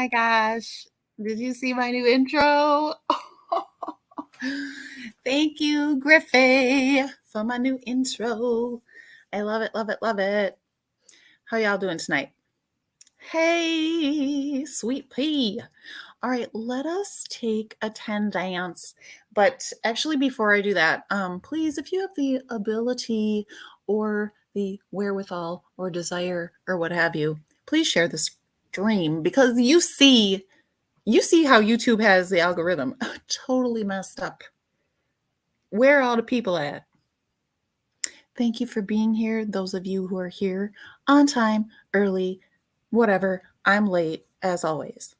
my gosh. Did you see my new intro? Thank you, Griffey, for my new intro. I love it, love it, love it. How y'all doing tonight? Hey, sweet pea. All right, let us take attendance. But actually, before I do that, please, if you have the ability or the wherewithal or desire or what have you, please share the stream because you see how YouTube has the algorithm totally messed up. Where are all the people at? Thank you for being here. Those of you who are here on time, early, whatever. I'm late as always.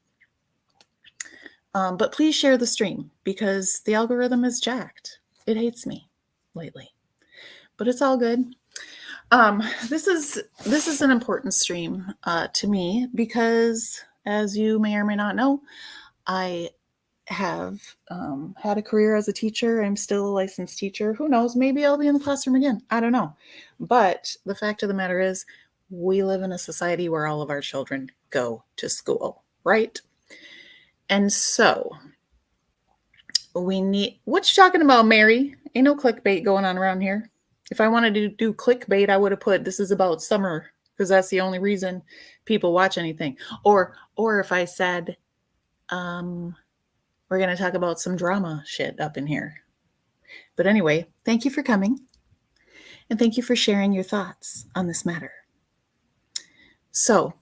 But please share the stream because the algorithm is jacked. It hates me lately, but it's all good. This is an important stream to me because, as you may or may not know, I have had a career as a teacher. I'm still a licensed teacher. Who knows? Maybe I'll be in the classroom again. I don't know. But the fact of the matter is, we live in a society where all of our children go to school, right? And so we need, what you talking about, Mary? Ain't no clickbait going on around here. If I wanted to do clickbait, I would have put this is about summer because that's the only reason people watch anything. Or if I said, we're going to talk about some drama shit up in here. But anyway, thank you for coming. And thank you for sharing your thoughts on this matter. So,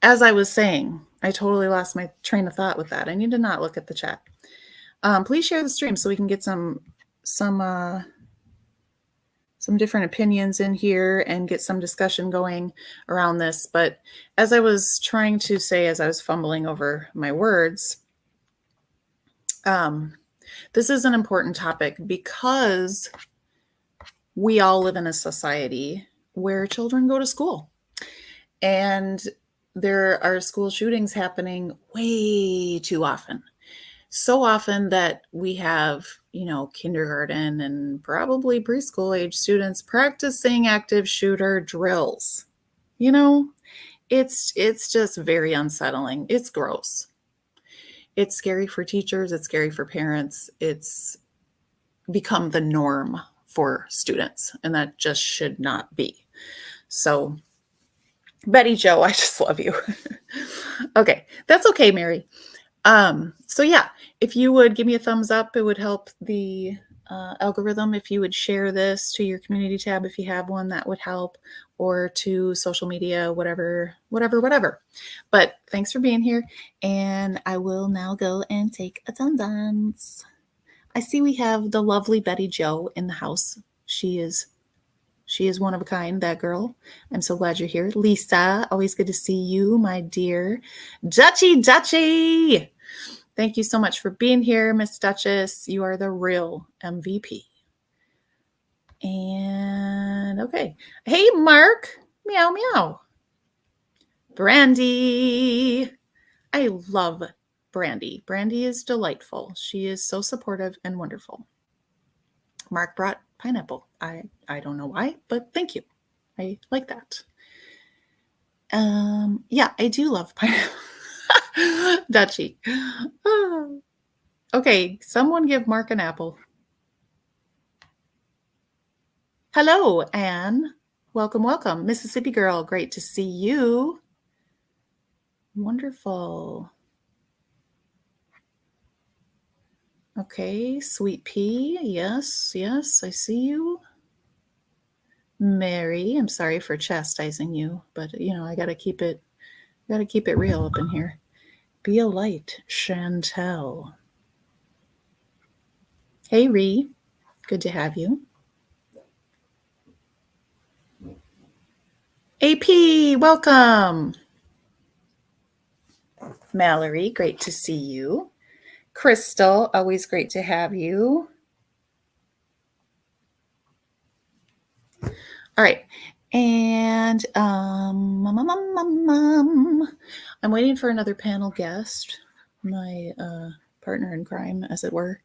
as I was saying, I totally lost my train of thought with that. I need to not look at the chat. Please share the stream so we can get some different opinions in here and get some discussion going around this. But as I was trying to say, as I was fumbling over my words, this is an important topic because we all live in a society where children go to school. And there are school shootings happening way too often. So often that we have, kindergarten and probably preschool age students practicing active shooter drills. It's just very unsettling. It's gross. It's scary for teachers. It's scary for parents. It's become the norm for students, and that just should not be. So, Betty Jo, I just love you. Okay, that's okay, Mary. So yeah, if you would give me a thumbs up, it would help the algorithm. If you would share this to your community tab, if you have one, that would help, or to social media, whatever. But thanks for being here, and I will now go and take attendance. I see we have the lovely Betty Jo in the house. She is one of a kind, that girl. I'm so glad you're here. Lisa, always good to see you, my dear. Dutchy. Thank you so much for being here, Miss Duchess. You are the real MVP. And okay. Hey, Mark. Meow, meow. Brandy. I love Brandy. Brandy is delightful. She is so supportive and wonderful. Mark brought pineapple. I don't know why, but thank you. I like that. Yeah, I do love pineapple. Dutchy. Okay, someone give Mark an apple. Hello, Anne. Welcome. Mississippi girl, great to see you. Wonderful. Okay, sweet pea. Yes, I see you. Mary, I'm sorry for chastising you, but I gotta keep it real up in here. Be a light, Chantel. Hey, Ree. Good to have you. AP, welcome. Mallory, great to see you. Crystal, always great to have you. All right. And I'm waiting for another panel guest, my partner in crime, as it were.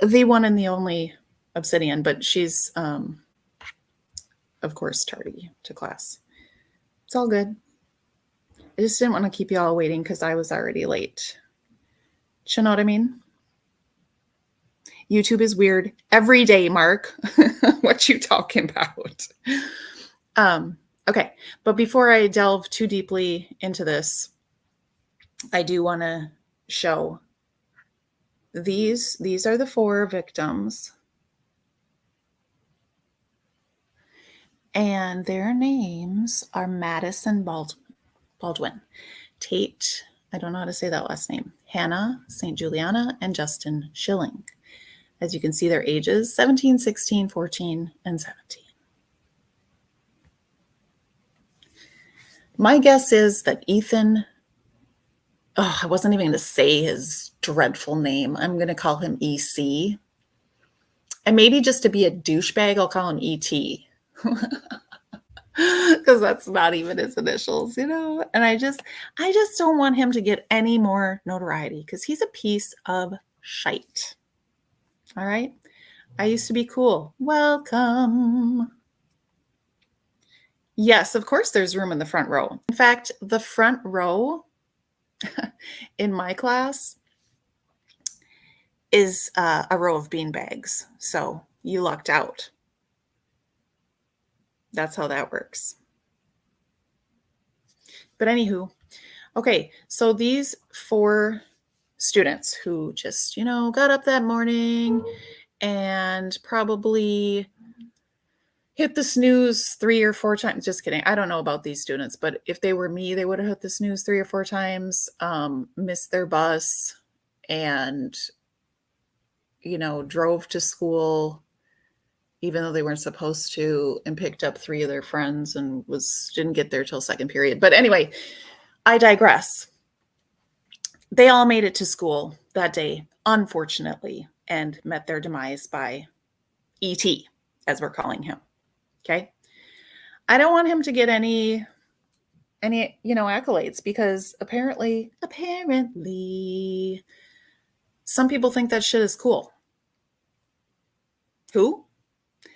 The one and the only Obsidian, but she's, of course, tardy to class. It's all good. just didn't want to keep you all waiting because I was already late. Do you know what I mean? YouTube is weird every day, Mark. What you talking about? Okay, but before I delve too deeply into this, I do want to show these. These are the 4 victims, and their names are Madison Baldwin, Tate, I don't know how to say that last name, Hannah St. Juliana, and Justin Schilling. As you can see, their ages 17, 16, 14, and 17. My guess is that Ethan, I wasn't even going to say his dreadful name. I'm going to call him EC. And maybe just to be a douchebag, I'll call him ET. Because that's not even his initials, you know? And I just don't want him to get any more notoriety because he's a piece of shite. All right? I used to be cool. Welcome. Yes, of course there's room in the front row. In fact, the front row in my class is a row of beanbags. So you lucked out. That's how that works. But anywho, okay, so these 4 students who just, got up that morning and probably hit the snooze 3 or 4 times. Just kidding. I don't know about these students, but if they were me, they would have hit the snooze 3 or 4 times, missed their bus, and, drove to school even though they weren't supposed to, and picked up 3 of their friends and didn't get there till second period. But anyway, I digress. They all made it to school that day, unfortunately, and met their demise by ET, as we're calling him. Okay. I don't want him to get any accolades because apparently some people think that shit is cool. Who?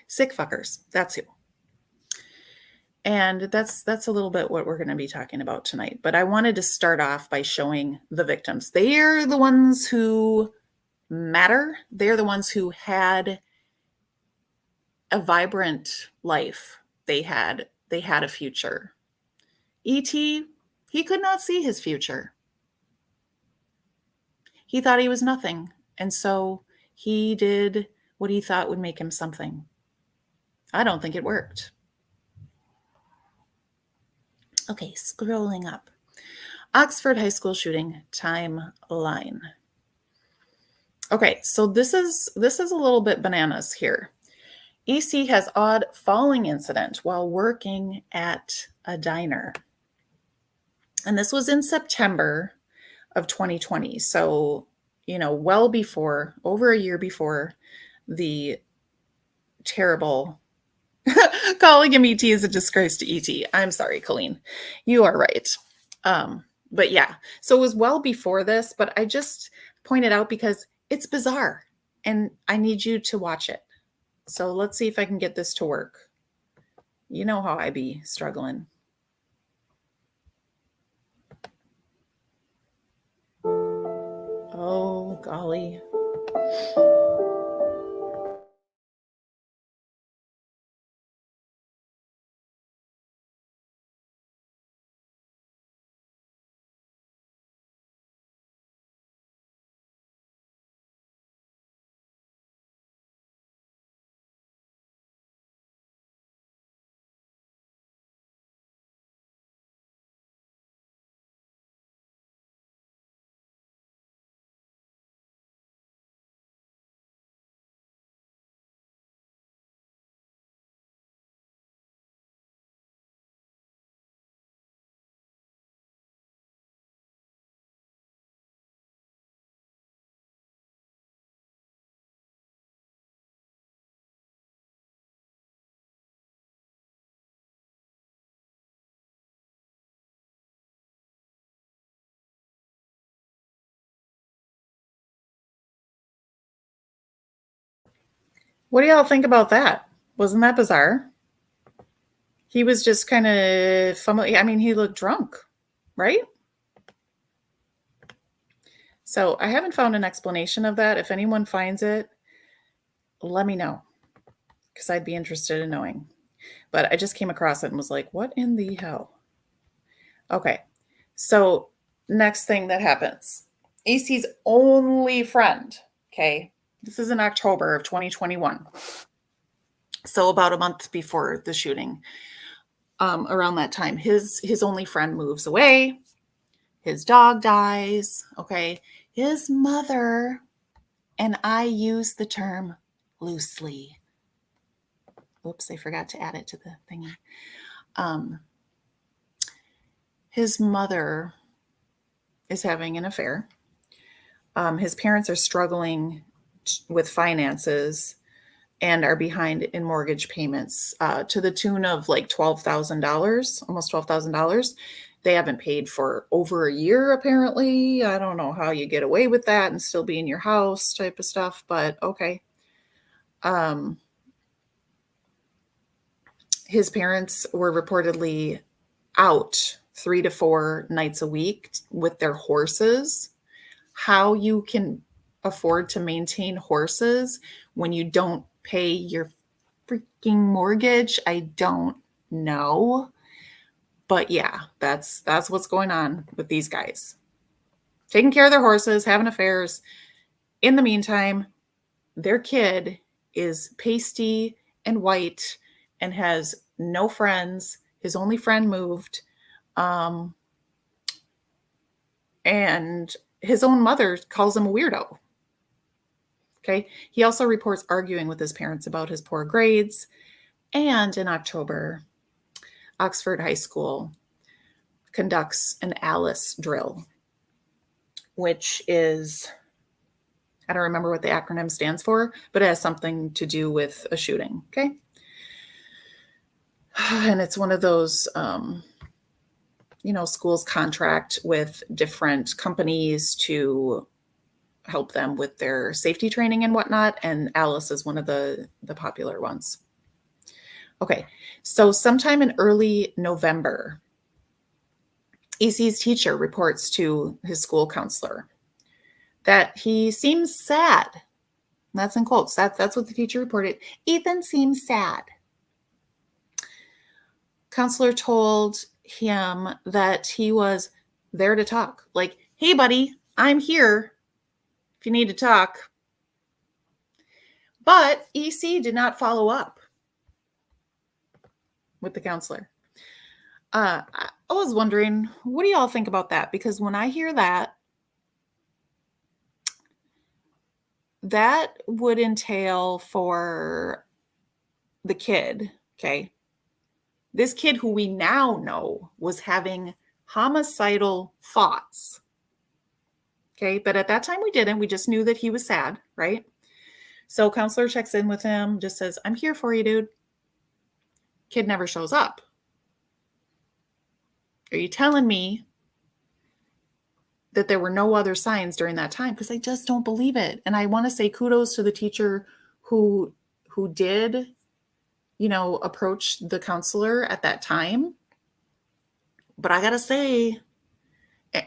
Sick fuckers. That's who. And that's a little bit what we're going to be talking about tonight. But I wanted to start off by showing the victims. They're the ones who matter. They're the ones who had a vibrant life. They had a future. E.T., he could not see his future. He thought he was nothing. And so he did what he thought would make him something. I don't think it worked. Okay, scrolling up. Oxford High School shooting timeline. Okay, so this is a little bit bananas here. EC has odd falling incident while working at a diner. And this was in September of 2020. So, well before, over a year before the terrible, calling him ET is a disgrace to ET. I'm sorry, Colleen. You are right. But yeah, so it was well before this, but I just pointed out because it's bizarre and I need you to watch it. So let's see if I can get this to work. You know how I be struggling. Oh, golly. What do y'all think about that? Wasn't that bizarre? He was just kind of fumbling. I mean, he looked drunk. right? So I haven't found an explanation of that. If anyone finds it, let me know, because I'd be interested in knowing. But I just came across it and was like, what in the hell? Okay. So next thing that happens, AC's only friend, okay, this is in October of 2021. So about a month before the shooting, around that time, his only friend moves away. His dog dies. Okay. His mother, and I use the term loosely. Oops, I forgot to add it to the thingy. His mother is having an affair. His parents are struggling with finances and are behind in mortgage payments to the tune of like $12,000, almost $12,000. They haven't paid for over a year, apparently. I don't know how you get away with that and still be in your house type of stuff, but okay. His parents were reportedly out 3 to 4 nights a week with their horses. How you can afford to maintain horses when you don't pay your freaking mortgage, I don't know. But yeah, that's what's going on with these guys. Taking care of their horses, having affairs. In the meantime, their kid is pasty and white and has no friends. His only friend moved. And his own mother calls him a weirdo. Okay. He also reports arguing with his parents about his poor grades. And in October, Oxford High School conducts an Alice drill, which is, I don't remember what the acronym stands for, but it has something to do with a shooting. Okay. And it's one of those, schools contract with different companies to help them with their safety training and whatnot. And Alice is one of the popular ones. Okay. So sometime in early November, EC's teacher reports to his school counselor that he seems sad. That's in quotes. That's what the teacher reported. Ethan seems sad. Counselor told him that he was there to talk. Like, hey, buddy, I'm here if you need to talk. But EC did not follow up with the counselor. I was wondering, what do y'all think about that? Because when I hear that, that would entail for the kid, okay? This kid who we now know was having homicidal thoughts, okay? But at that time we didn't. We just knew that he was sad, right? So counselor checks in with him, just says, I'm here for you, dude. Kid never shows up. Are you telling me that there were no other signs during that time? Because I just don't believe it. And I want to say kudos to the teacher who did, approach the counselor at that time. But I got to say,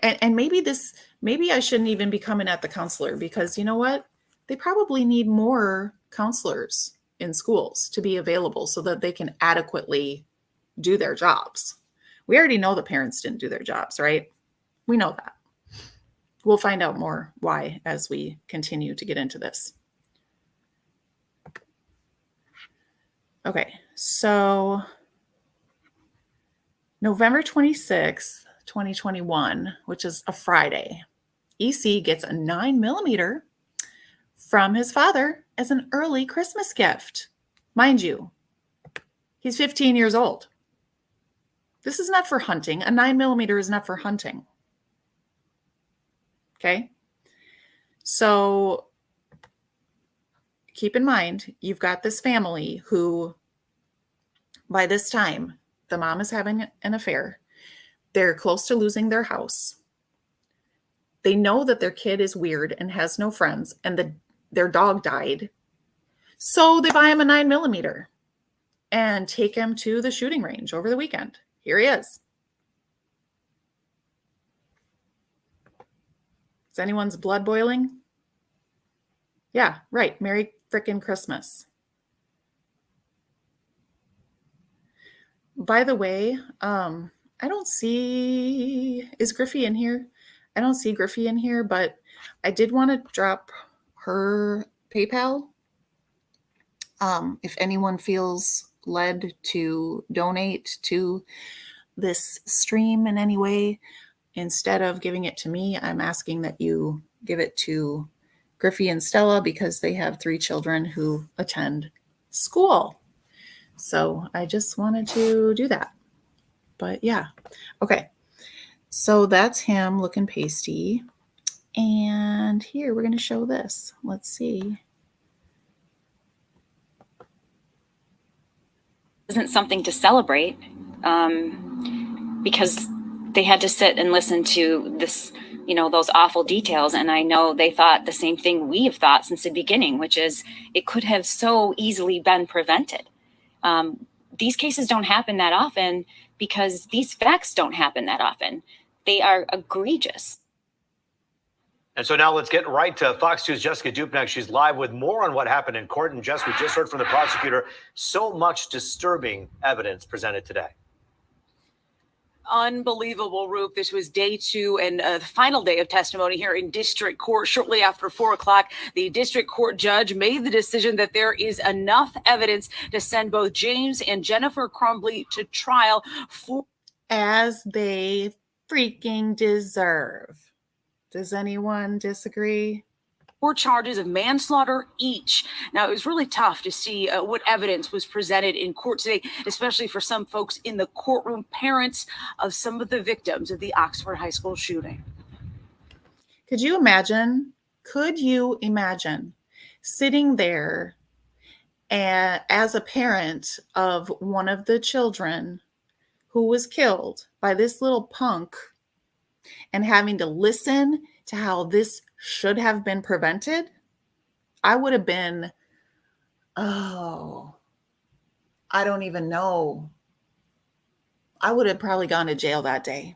and maybe I shouldn't even be coming at the counselor, because you know what? They probably need more counselors in schools to be available so that they can adequately do their jobs. We already know the parents didn't do their jobs, right? We know that. We'll find out more why as we continue to get into this. Okay, so November 26th, 2021, which is a Friday, EC gets a 9mm from his father as an early Christmas gift. Mind you, he's 15 years old. This is not for hunting. A 9mm is not for hunting. Okay? So keep in mind, you've got this family who, by this time, the mom is having an affair. They're close to losing their house. They know that their kid is weird and has no friends, and their dog died. So they buy him a 9mm and take him to the shooting range over the weekend. Here he is. Is anyone's blood boiling? Yeah, right. Merry frickin' Christmas. By the way, I don't see, is Griffey in here? I don't see Griffey in here, but I did want to drop her PayPal. If anyone feels led to donate to this stream in any way, instead of giving it to me, I'm asking that you give it to Griffey and Stella because they have 3 children who attend school. So I just wanted to do that. But yeah, okay. So that's him looking pasty. And here we're going to show this. Let's see. Isn't something to celebrate because they had to sit and listen to this, those awful details. And I know they thought the same thing we've thought since the beginning, which is it could have so easily been prevented. These cases don't happen that often because these facts don't happen that often. They are egregious. And so now let's get right to Fox 2's Jessica Dupnack. She's live with more on what happened in court. And Jess, we just heard from the prosecutor, so much disturbing evidence presented today. Unbelievable, Roop. This was day 2 and the final day of testimony here in district court. Shortly after 4 o'clock, the district court judge made the decision that there is enough evidence to send both James and Jennifer Crumbly to trial for as they freaking deserve. Does anyone disagree? 4 charges of manslaughter each. Now, it was really tough to see what evidence was presented in court today, especially for some folks in the courtroom, parents of some of the victims of the Oxford High School shooting. Could you imagine sitting there as a parent of one of the children who was killed by this little punk and having to listen to how this should have been prevented? I would have been, I don't even know. I would have probably gone to jail that day.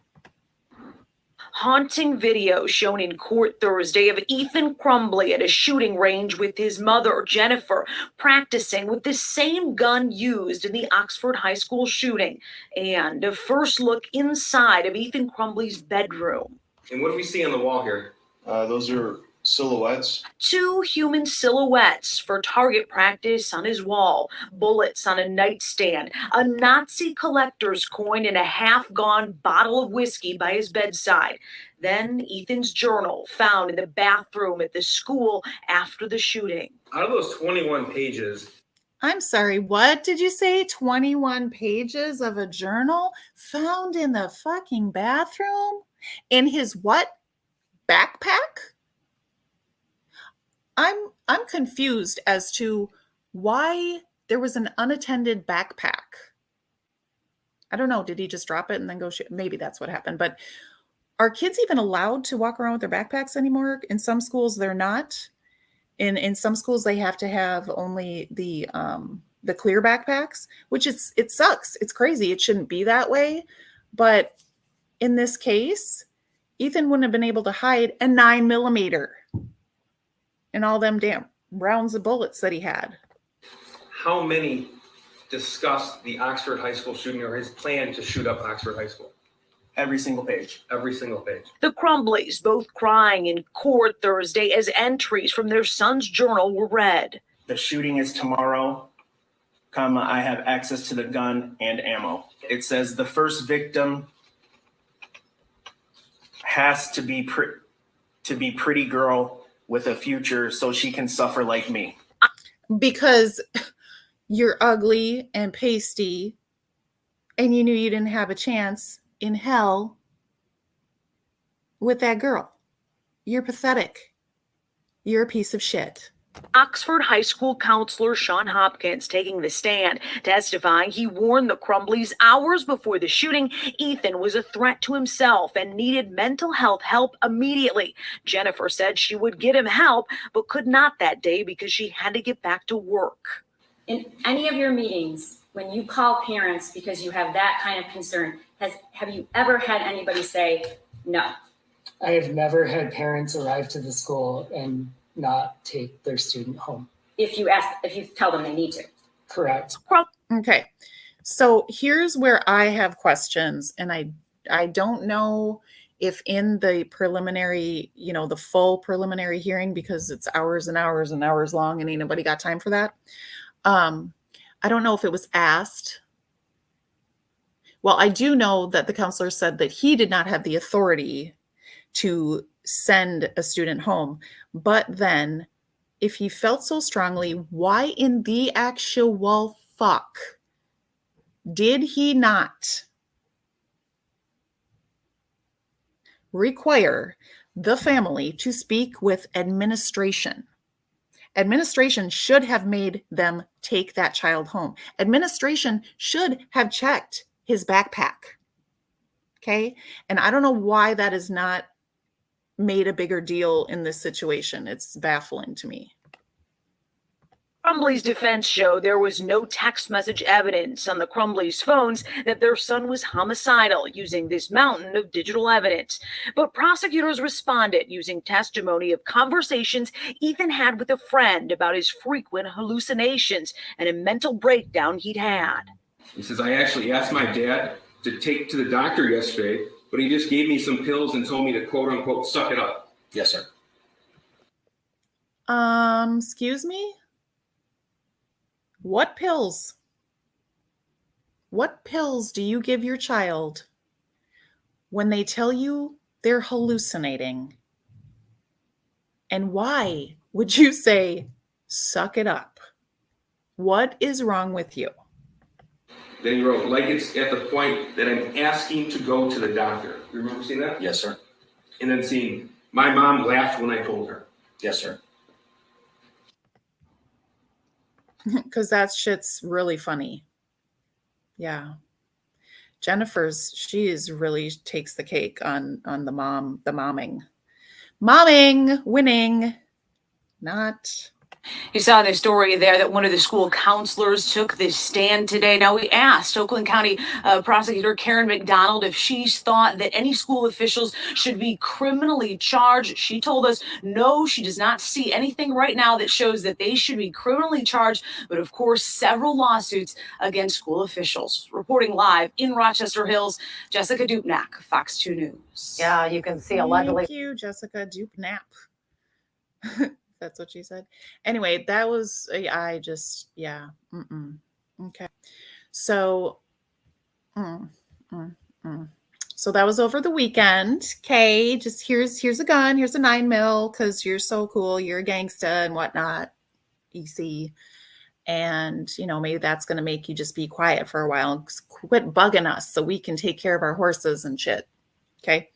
Haunting video shown in court Thursday of Ethan Crumbly at a shooting range with his mother, Jennifer, practicing with the same gun used in the Oxford High School shooting. And a first look inside of Ethan Crumbly's bedroom. And what do we see on the wall here? Those are silhouettes. 2 human silhouettes for target practice on his wall, bullets on a nightstand, a Nazi collector's coin, and a half-gone bottle of whiskey by his bedside. Then Ethan's journal found in the bathroom at the school after the shooting. Out of those 21 pages. I'm sorry, what did you say? 21 pages of a journal found in the fucking bathroom? In his what? Backpack? I'm confused as to why there was an unattended backpack. I don't know. Did he just drop it and then go shoot? Maybe that's what happened. But are kids even allowed to walk around with their backpacks anymore? In some schools, they're not. In some schools, they have to have only the clear backpacks, which it sucks. It's crazy. It shouldn't be that way. But in this case, Ethan wouldn't have been able to hide a 9mm and all them damn rounds of bullets that he had. How many discussed the Oxford High School shooting or his plan to shoot up Oxford High School? Every single page. Every single page. The Crumbleys both crying in court Thursday as entries from their son's journal were read. The shooting is tomorrow, I have access to the gun and ammo. It says the first victim has to be pretty girl with a future so she can suffer like me. Because you're ugly and pasty and you knew you didn't have a chance in hell with that girl. You're pathetic. You're a piece of shit. Oxford High School counselor Sean Hopkins taking the stand, testifying he warned the Crumbleys hours before the shooting Ethan was a threat to himself and needed mental health help immediately. Jennifer said she would get him help, but could not that day because she had to get back to work. In any of your meetings, when you call parents because you have that kind of concern, have you ever had anybody say no? I have never had parents arrive to the school and not take their student home. If you tell them they need to. Correct. Okay. So here's where I have questions, and I don't know if in the preliminary, the full preliminary hearing, because it's hours and hours and hours long and ain't nobody got time for that. I don't know if it was asked. Well, I do know that the counselor said that he did not have the authority to send a student home. But then if he felt so strongly, why in the actual fuck did he not require the family to speak with administration? Administration should have made them take that child home. Administration should have checked his backpack. Okay. And I don't know why that is not made a bigger deal in this situation. It's baffling to me. Crumbley's defense showed there was no text message evidence on the Crumbley's phones that their son was homicidal using this mountain of digital evidence. But prosecutors responded using testimony of conversations Ethan had with a friend about his frequent hallucinations and a mental breakdown he'd had. He says, I actually asked my dad to take to the doctor yesterday, but he just gave me some pills and told me to quote unquote suck it up. Yes, sir. Excuse me? What pills? What pills do you give your child when they tell you they're hallucinating? And why would you say, suck it up? What is wrong with you? Then he wrote, like it's at the point that I'm asking to go to the doctor. You remember seeing that? Yes, sir. And then seeing, my mom laughed when I told her. Yes, sir. Because that shit's really funny. Yeah. She really takes the cake on the momming. Momming, winning, not. You saw in the story there that one of the school counselors took this stand today. Now, we asked Oakland County Prosecutor Karen McDonald if she's thought that any school officials should be criminally charged. She told us no, she does not see anything right now that shows that they should be criminally charged, but of course, several lawsuits against school officials. Reporting live in Rochester Hills, Jessica Dupnack, Fox 2 News. Yeah, you can see allegedly. Thank you, Jessica Dupnack. That's what she said. Anyway, that was, I just, yeah. Okay. So, so that was over the weekend. Okay. Just here's a gun. Here's a 9mm because you're so cool. You're a gangsta and whatnot. EC. And, maybe that's going to make you just be quiet for a while and quit bugging us so we can take care of our horses and shit. Okay.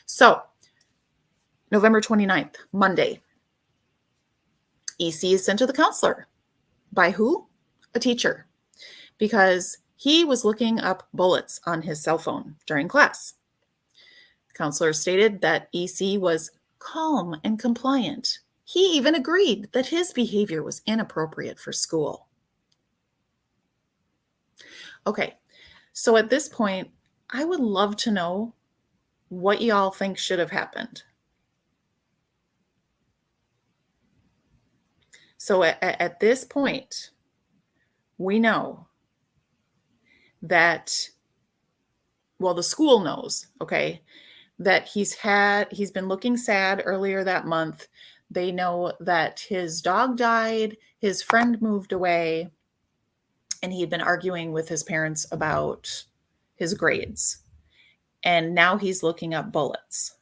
So November 29th, Monday. EC is sent to the counselor. By who? A teacher. Because he was looking up bullets on his cell phone during class. The counselor stated that EC was calm and compliant. He even agreed that his behavior was inappropriate for school. Okay, so at this point, I would love to know what y'all think should have happened. So at this point, we know that, well, the school knows, okay, that he's been looking sad earlier that month. They know that his dog died, his friend moved away, and he had been arguing with his parents about his grades. And now he's looking up bullets.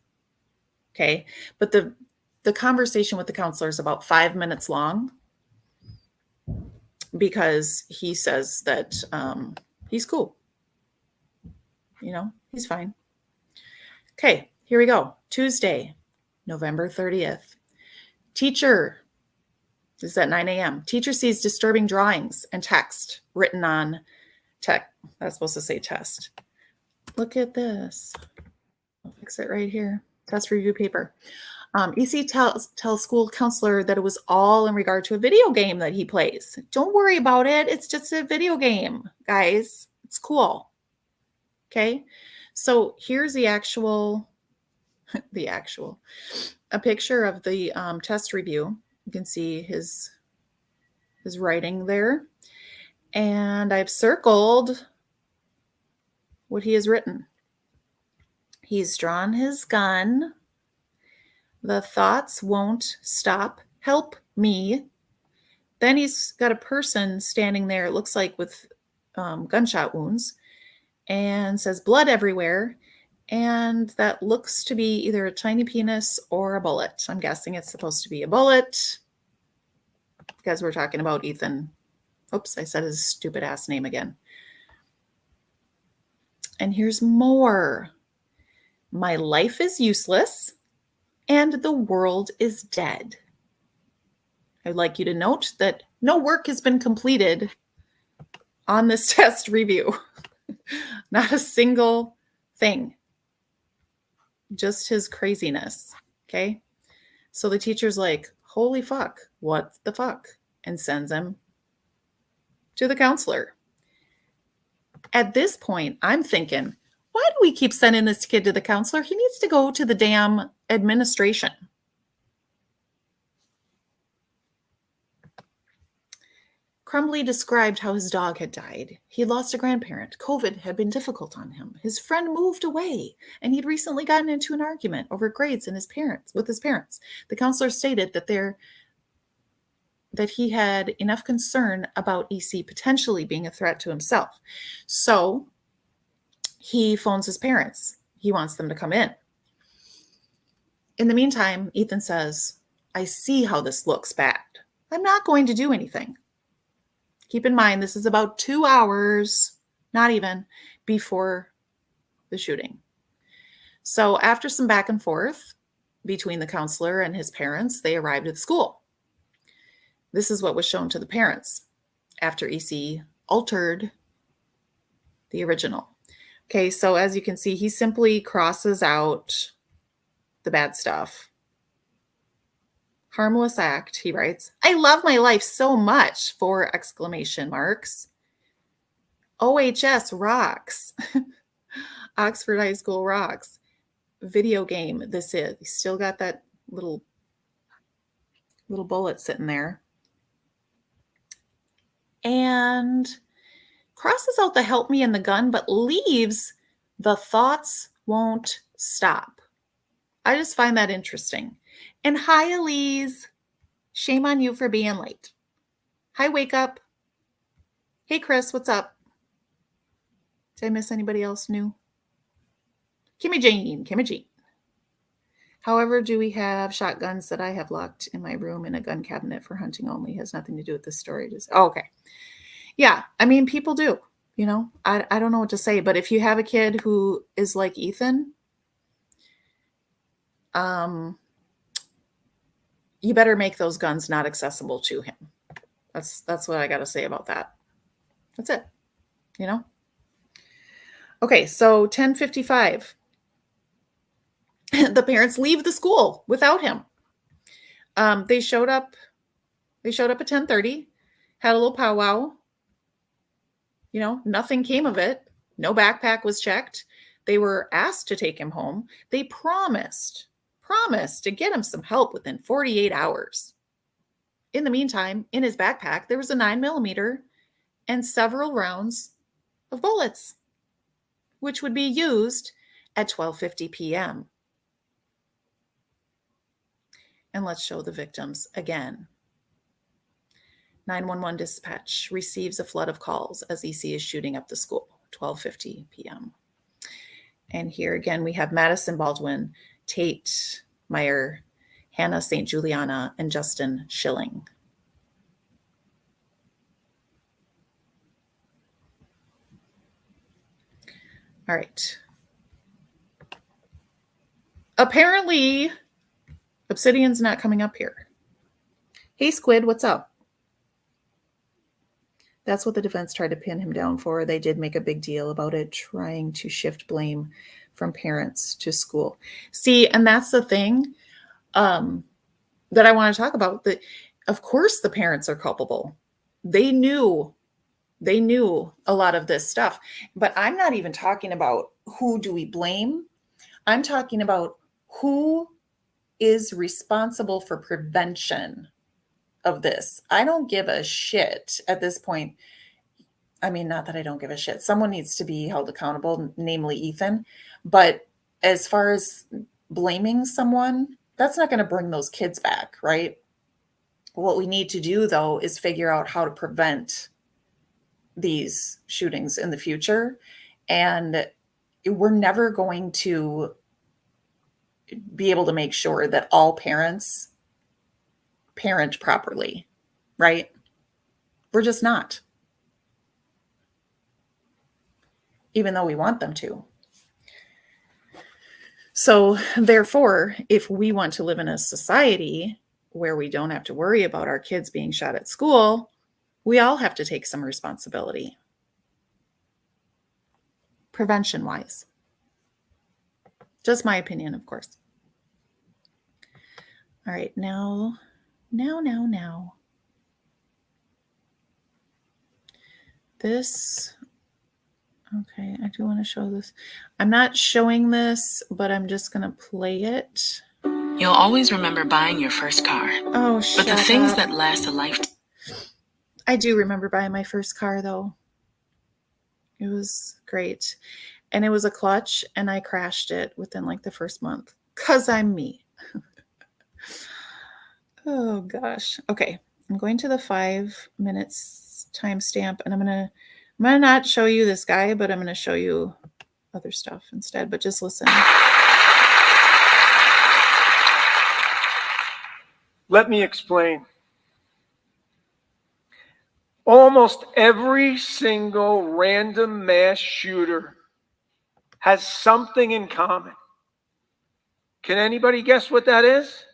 Okay, but the conversation with the counselor is about 5 minutes long because he says that he's cool. He's fine. Okay, here we go. Tuesday, November 30th. Teacher, this is at 9 a.m. Teacher sees disturbing drawings and text written on tech. That's supposed to say test. Look at this. I'll fix it right here. Test review paper. EC tells school counselor that it was all in regard to a video game that he plays. Don't worry about it. It's just a video game, guys. It's cool. Okay. So here's the actual a picture of the test review. You can see his writing there. And I've circled what he has written. He's drawn his gun. The thoughts won't stop. Help me. Then he's got a person standing there, it looks like with gunshot wounds, and says blood everywhere. And that looks to be either a tiny penis or a bullet. I'm guessing it's supposed to be a bullet because we're talking about Ethan. Oops, I said his stupid ass name again. And here's more. My life is useless and the world is dead. I'd like you to note that no work has been completed on this test review. Not a single thing. Just his craziness. Okay. So the teacher's like, holy fuck, what the fuck? And sends him to the counselor. At this point, I'm thinking, why do we keep sending this kid to the counselor? He needs to go to the damn administration. Crumbly described how his dog had died. He had lost a grandparent. COVID had been difficult on him. His friend moved away, and he'd recently gotten into an argument over grades with his parents. The counselor stated that he had enough concern about EC potentially being a threat to himself. So he phones his parents. He wants them to come in. In the meantime, Ethan says, I see how this looks bad. I'm not going to do anything. Keep in mind, this is about 2 hours, not even, before the shooting. So after some back and forth between the counselor and his parents, they arrived at the school. This is what was shown to the parents after EC altered the original. Okay, so as you can see, he simply crosses out the bad stuff. Harmless act, he writes. I love my life so much, 4 exclamation marks. OHS rocks. Oxford High School rocks. Video game, this is. He's still got that little bullet sitting there. And crosses out the help me and the gun, but leaves the thoughts won't stop. I just find that interesting. And hi, Elise. Shame on you for being late. Hi, wake up. Hey, Chris, what's up? Did I miss anybody else new? Kimmy Jean. However, do we have shotguns that I have locked in my room in a gun cabinet for hunting only? Has nothing to do with this story. Okay. Yeah, I mean, people do. You know, I don't know what to say, but if you have a kid who is like Ethan, you better make those guns not accessible to him. That's what I got to say about that. That's it. You know? Okay, so 10:55. The parents leave the school without him. They showed up at 10:30, had a little powwow. You know, nothing came of it. No backpack was checked. They were asked to take him home. They promised to get him some help within 48 hours. In the meantime, in his backpack, there was a 9mm and several rounds of bullets, which would be used at 12:50 p.m. And let's show the victims again. 911 dispatch receives a flood of calls as EC is shooting up the school, 12:50 p.m. And here again, we have Madison Baldwin, Tate Meyer, Hannah St. Juliana, and Justin Schilling. All right. Apparently, Obsidian's not coming up here. Hey, Squid, what's up? That's what the defense tried to pin him down for. They did make a big deal about it, trying to shift blame from parents to school. See, and that's the thing that I want to talk about. That, of course, the parents are culpable. They knew a lot of this stuff. But I'm not even talking about who do we blame. I'm talking about Who is responsible for prevention of this? I don't give a shit at this point. I mean, not that I don't give a shit. Someone needs to be held accountable, namely Ethan. But as far as blaming someone, that's not going to bring those kids back, right? What we need to do, though, is figure out how to prevent these shootings in the future. And we're never going to be able to make sure that all parents parent properly, right? We're just not. Even though we want them to. So therefore, if we want to live in a society where we don't have to worry about our kids being shot at school, we all have to take some responsibility. Prevention-wise. Just my opinion, of course. All right, now. This, okay, I do want to show this. I'm not showing this, but I'm just going to play it. You'll always remember buying your first car. Oh, shut But the things up. that last a lifetime. I do remember buying my first car, though. It was great. And it was a clutch, and I crashed it within like the first month. Because I'm me. Oh, gosh. Okay. I'm going to the 5 minutes timestamp, and I'm gonna not show you this guy, but I'm gonna show you other stuff instead. But just listen. Let me explain. Almost every single random mass shooter has something in common. Can anybody guess what that is?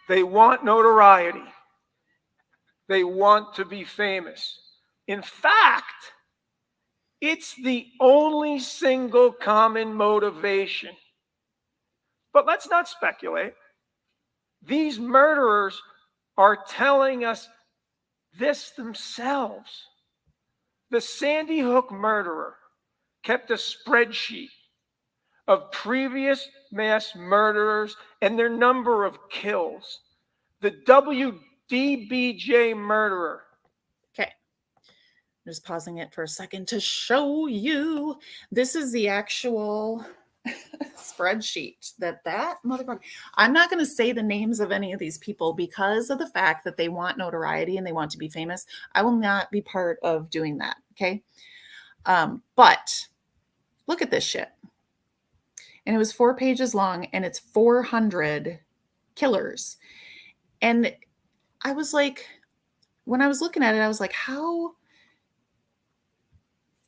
They want notoriety. They want to be famous. In fact, it's the only single common motivation. But let's not speculate. These murderers are telling us this themselves. The Sandy Hook murderer kept a spreadsheet of previous mass murderers and their number of kills. The WDBJ murderer. Okay. I'm just pausing it for a second to show you. This is the actual spreadsheet that motherfucker. I'm not going to say the names of any of these people because of the fact that they want notoriety and they want to be famous. I will not be part of doing that. Okay. But look at this shit. And it was 4 pages long, and it's 400 killers. And I was like, when I was looking at it, I was like, how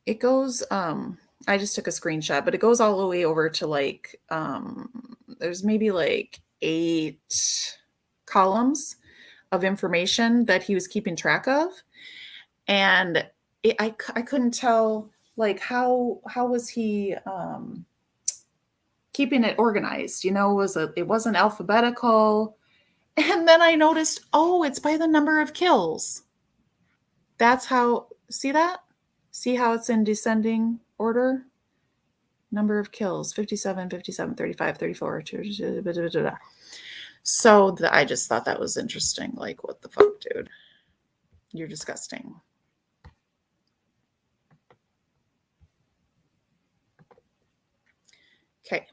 it goes, I just took a screenshot, but it goes all the way over to like, there's maybe like 8 columns of information that he was keeping track of. And I couldn't tell, like, how was he keeping it organized? You know, it wasn't alphabetical. And then I noticed, oh, it's by the number of kills. That's how, see that? See how it's in descending order? Number of kills, 57, 57, 35, 34. So I just thought that was interesting. Like, what the fuck, dude? You're disgusting. Okay.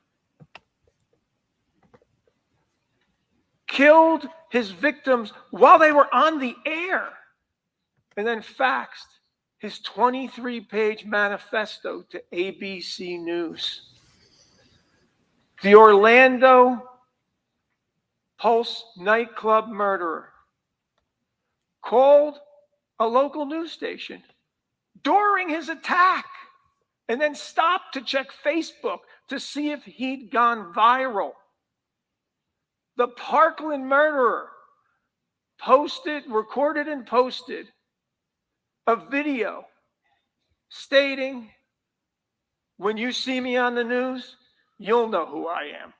Killed his victims while they were on the air, and then faxed his 23-page manifesto to ABC News. The Orlando Pulse nightclub murderer called a local news station during his attack and then stopped to check Facebook to see if he'd gone viral. The Parkland murderer recorded and posted a video stating, "When you see me on the news, you'll know who I am."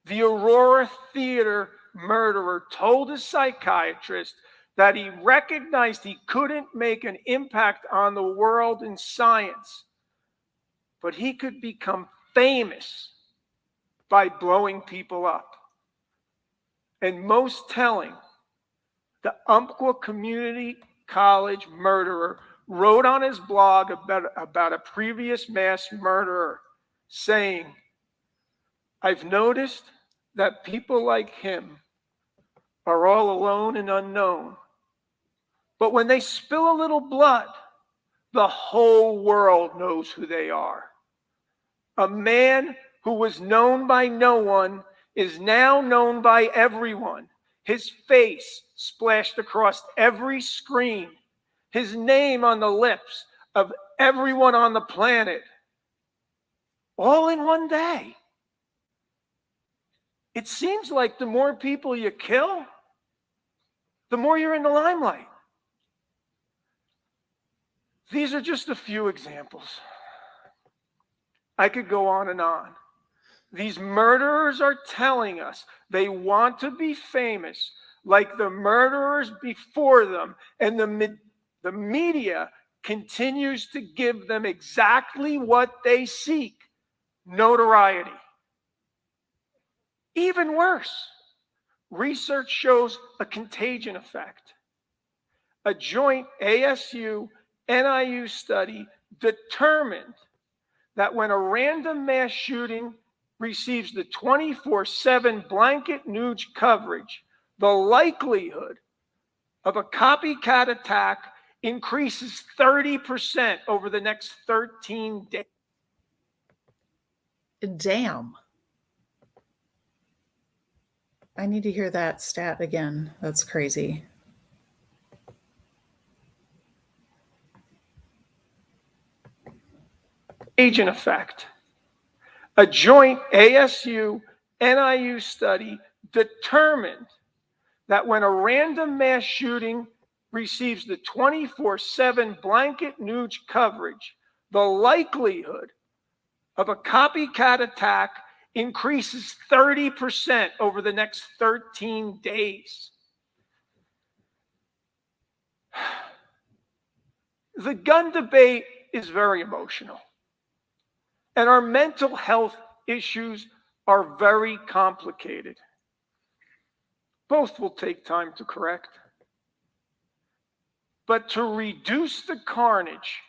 The Aurora Theater murderer told his psychiatrist that he recognized he couldn't make an impact on the world in science, but he could become famous by blowing people up. And most telling, the Umpqua Community College murderer wrote on his blog about a previous mass murderer, saying, "I've noticed that people like him are all alone and unknown. But when they spill a little blood, the whole world knows who they are. A man who was known by no one is now known by everyone. His face splashed across every screen, his name on the lips of everyone on the planet, all in one day. It seems like the more people you kill, the more you're in the limelight." These are just a few examples. I could go on and on. These murderers are telling us they want to be famous like the murderers before them, and the media continues to give them exactly what they seek: notoriety. Even worse, research shows a contagion effect. A joint ASU-NIU study determined that when a random mass shooting receives the 24/7 blanket news coverage, the likelihood of a copycat attack increases 30% over the next 13 days. Damn. I need to hear that stat again. That's crazy. Agent effect. A joint ASU-NIU study determined that when a random mass shooting receives the 24/7 blanket news coverage, the likelihood of a copycat attack increases 30% over the next 13 days. The gun debate is very emotional, and our mental health issues are very complicated. Both will take time to correct. But to reduce the carnage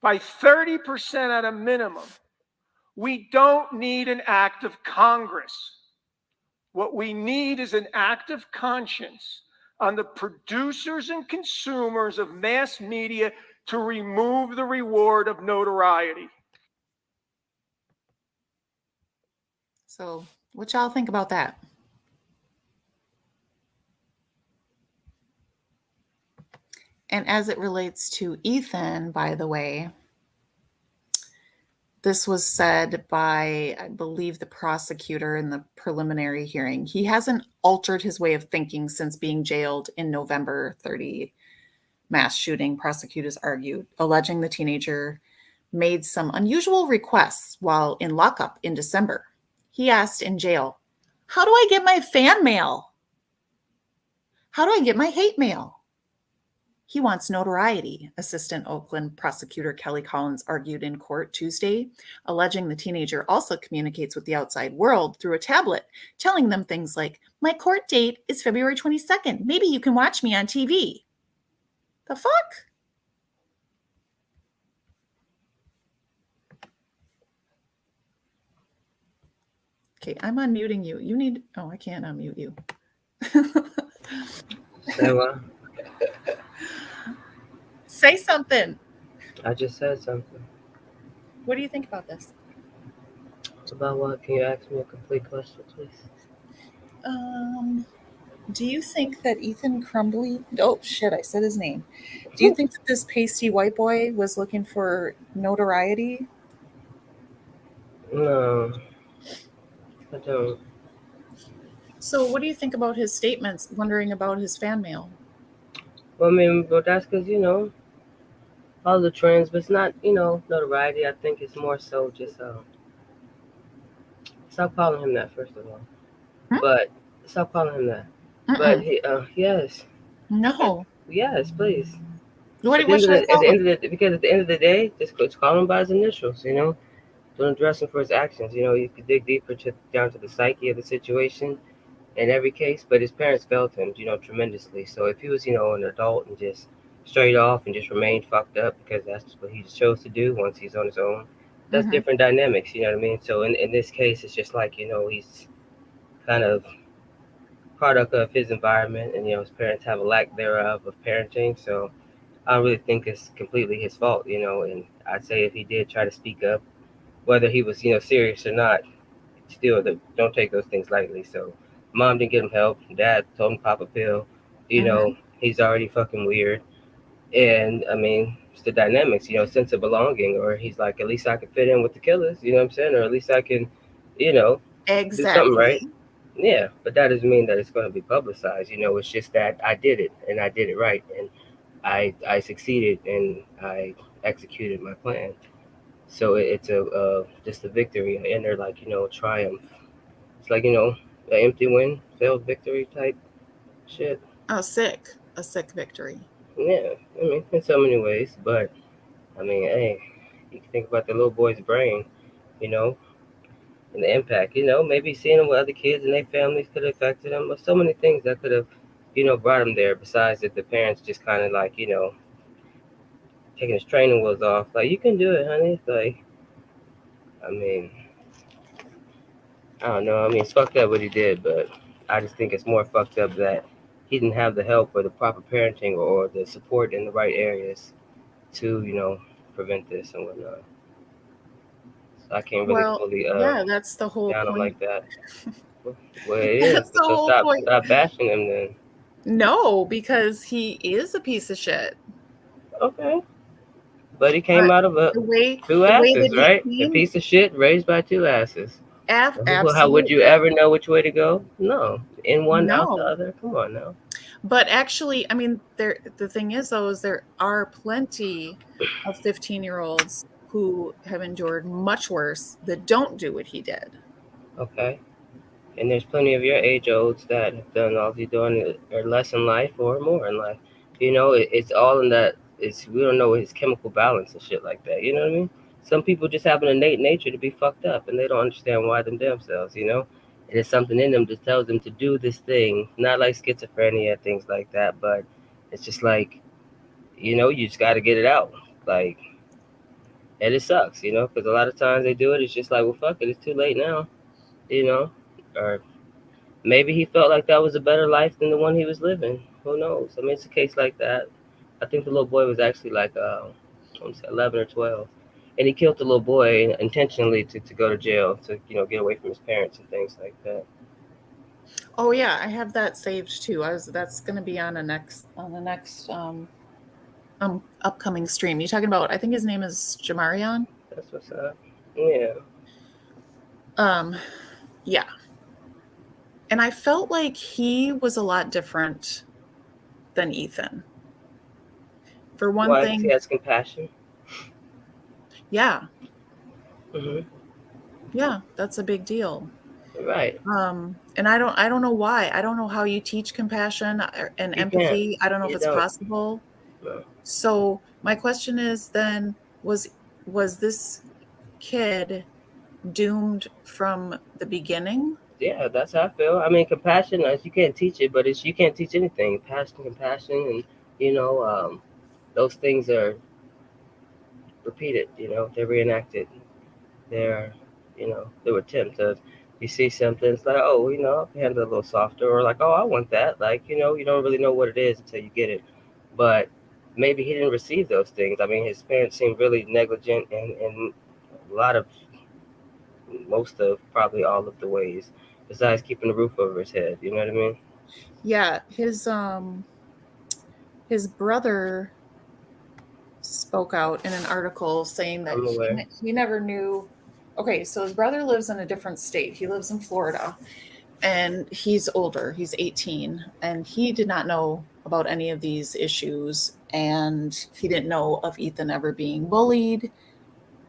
by 30% at a minimum, we don't need an act of Congress. What we need is an act of conscience on the producers and consumers of mass media to remove the reward of notoriety. So, what y'all think about that? And as it relates to Ethan, by the way, this was said by, I believe, the prosecutor in the preliminary hearing. He hasn't altered his way of thinking since being jailed in November 30 mass shooting, prosecutors argued, alleging the teenager made some unusual requests while in lockup in December. He asked in jail, "How do I get my fan mail? How do I get my hate mail?" He wants notoriety, Assistant Oakland Prosecutor Kelly Collins argued in court Tuesday, alleging the teenager also communicates with the outside world through a tablet, telling them things like, "My court date is February 22nd. Maybe you can watch me on TV." The fuck? Okay, I'm unmuting you. You need, oh, I can't unmute you. Say what? Say something. I just said something. What do you think about this? About what? Can you ask me a complete question, please? Do you think that Ethan Crumbly, oh shit, I said his name. Do you think that this pasty white boy was looking for notoriety? No, I don't. So what do you think about his statements, wondering about his fan mail? Well, I mean, but that's because, all the trends, but it's not, notoriety. I think it's more so just, stop calling him that, first of all. But stop calling him that. But he, yes. No. Yes, please. What should I call him? Because at the end of the day, just call him by his initials, don't address him for his actions. You could dig deeper down to the psyche of the situation in every case, but his parents failed him, tremendously. So if he was, an adult and just straight off and just remained fucked up because that's what he chose to do once he's on his own, that's Mm-hmm. different dynamics, you know what I mean? So in this case, it's just like, he's kind of product of his environment, and, his parents have a lack thereof of parenting. So I don't really think it's completely his fault, and I'd say if he did try to speak up, whether he was, serious or not, still don't take those things lightly. So mom didn't get him help. Dad told him to pop a pill. Mm-hmm. He's already fucking weird. And I mean, it's the dynamics, sense of belonging, or he's like, at least I can fit in with the killers, you know what I'm saying? Or at least I can, do something right. Exactly. Yeah, but that doesn't mean that it's going to be publicized. It's just that I did it and I did it right, and I succeeded and I executed my plan. So it's just a victory, an inner triumph. It's like an empty win, failed victory type shit. A sick victory. Yeah, I mean in so many ways, but I mean, hey, you can think about the little boy's brain, you know, and the impact. Maybe seeing him with other kids and their families could have affected him, but so many things that could have, brought him there. Besides that, the parents just kind of like, taking his training wheels off. Like, you can do it, honey. Like, I mean, I don't know. I mean, it's fucked up what he did, but I just think it's more fucked up that he didn't have the help or the proper parenting or the support in the right areas to, prevent this and whatnot. So I can't really Well, fully yeah, that's the whole down him point. like that. Well, it is. That's the So whole point. stop bashing him then. No, because he is a piece of shit. Okay. But he came But out of two the way that asses, he right? A came, piece of shit raised by two asses. How would you absolutely. ever know which way to go? No. In one, out the No. other. Come on now. But actually, I mean, the thing is though, is there are plenty of 15-year-olds who have endured much worse that don't do what he did. Okay. And there's plenty of your age olds that have done all they're doing or less in life or more in life. It's all in that. We don't know his chemical balance and shit like that. You know what I mean? Some people just have an innate nature to be fucked up, and they don't understand why them damn selves. And it's something in them that tells them to do this thing. Not like schizophrenia, things like that, but it's just like, you just got to get it out. Like, and it sucks, because a lot of times they do it. It's just like, well, fuck it, it's too late now, or maybe he felt like that was a better life than the one he was living. Who knows? I mean, it's a case like that. I think the little boy was actually like, I want to say 11 or 12. And he killed the little boy intentionally to go to jail, to, get away from his parents and things like that. Oh yeah, I have that saved too. That's going to be on the next upcoming stream. You talking about? I think his name is Jamarion. That's what's up. Yeah. Yeah. And I felt like he was a lot different than Ethan. For one Why? thing, Because he has compassion. yeah. Mm-hmm. Yeah, that's a big deal. Right. And I don't know why. I don't know how you teach compassion and You empathy. can't. I don't know if You it's don't. possible. No. So my question is then, was this kid doomed from the beginning? Yeah, that's how I feel. I mean, compassion, you can't teach it, but you can't teach anything. Compassion, and those things are repeated. They're reenacted. They're, they were attempts of, you see something, it's like, oh, I can handle it a little softer, or like, oh, I want that. Like, you don't really know what it is until you get it. But maybe he didn't receive those things. I mean, his parents seemed really negligent in a lot of, most of, probably all of the ways, besides keeping the roof over his head. You know what I mean? Yeah, his brother spoke out in an article saying that I'm aware. he never knew. Okay, so his brother lives in a different state. He lives in Florida, and he's older. He's 18, and he did not know about any of these issues, and he didn't know of Ethan ever being bullied,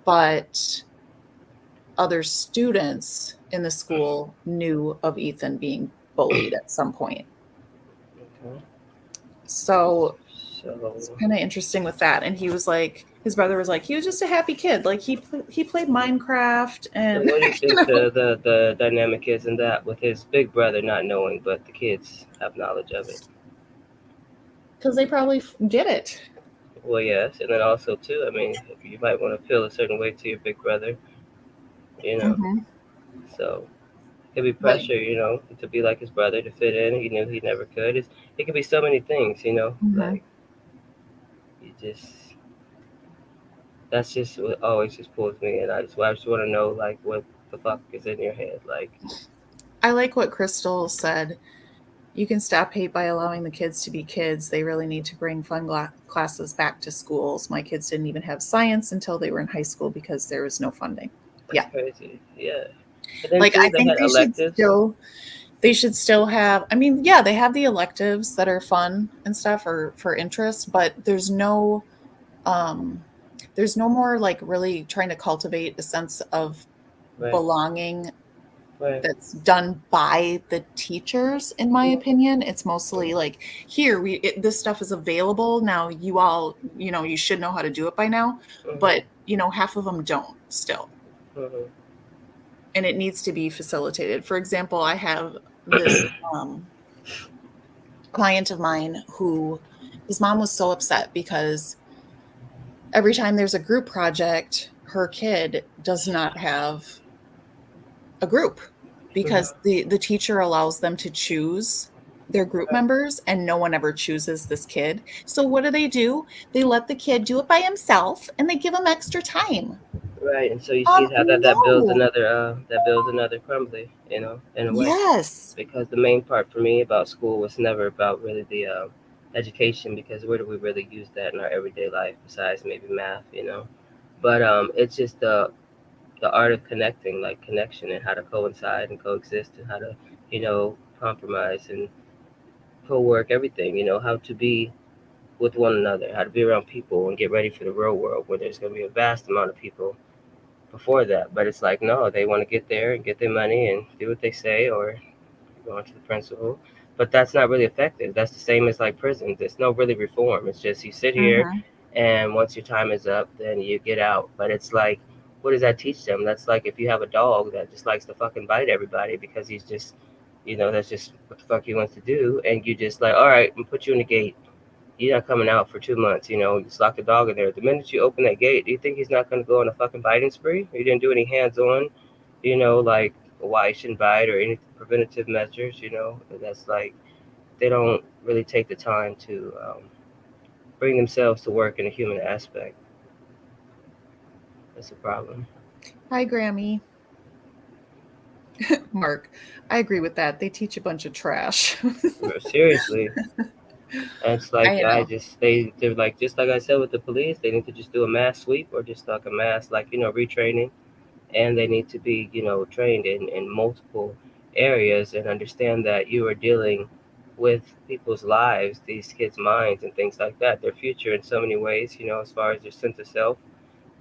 but other students in the school knew of Ethan being bullied at some point. Okay. So So it's kind of interesting with that. And he was like, his brother was like, he was just a happy kid. Like he played Minecraft So and what do you think you know, the dynamic is in that with his big brother not knowing, but the kids have knowledge of it? because they probably get it. Well, yes, and then also too, I mean, you might want to feel a certain way to your big brother, you know. Mm-hmm. So it could be Like, pressure, you know, to be like his brother to fit in. He knew he never could. It could be so many things, you know. mm-hmm. Like you just that's just what always just pulls me in. I just want to know like what the fuck is in your head, like. I like what Crystal said. You can stop hate by allowing the kids to be kids. They really need to bring fun classes back to schools. My kids didn't even have science until they were in high school because there was no funding. That's Yeah. crazy. Yeah. And then Like too, I they think had electives. they should still have, I mean, yeah, they have the electives that are fun and stuff for interest, but um there's no more like really trying to cultivate a sense of Right. belonging Right. that's done by the teachers, in my opinion. It's mostly like, here this stuff is available now, you all, you should know how to do it by now, Mhm. but half of them don't still, Mhm. and it needs to be facilitated. For example, I have this client of mine who, his mom was so upset because every time there's a group project, her kid does not have a group because the teacher allows them to choose their group members, and no one ever chooses this kid. So what do? They let the kid do it by himself and they give him extra time. Right, and so you see how No. that builds another crumbly, you know, in a way. Yes. Because the main part for me about school was never about really the education, because where do we really use that in our everyday life besides maybe math, you know? But it's just the art of connecting, like connection, and how to coincide and coexist, and how to, you know, compromise and co-work everything, you know, how to be with one another, how to be around people and get ready for the real world where there's going to be a vast amount of people before that. But it's like, no, they want to get there and get their money and do what they say, or go on to the principal. But that's not really effective. That's the same as like prisons. There's no really reform. It's just you sit here, Mm-hmm. and once your time is up, then you get out. But it's like, what does that teach them? That's like if you have a dog that just likes to fucking bite everybody because he's just, you know, that's just what the fuck he wants to do. And you just like, all right, I'm put you in the gate. You're not coming out for 2 months, you know, just lock the dog in there. The minute you open that gate, do you think he's not going to go on a fucking biting spree? You didn't do any hands on, you know, like why you shouldn't bite or any preventative measures, you know. That's like, they don't really take the time to bring themselves to work in a human aspect. That's a problem. Hi, Grammy. Mark, I agree with that. They teach a bunch of trash. Seriously. And it's like, I know. they're like, just like I said with the police, they need to just do a mass sweep or just like a mass, like, you know, retraining. And they need to be, you know, trained in multiple areas and understand that you are dealing with people's lives, these kids' minds and things like that, their future in so many ways, you know, as far as their sense of self,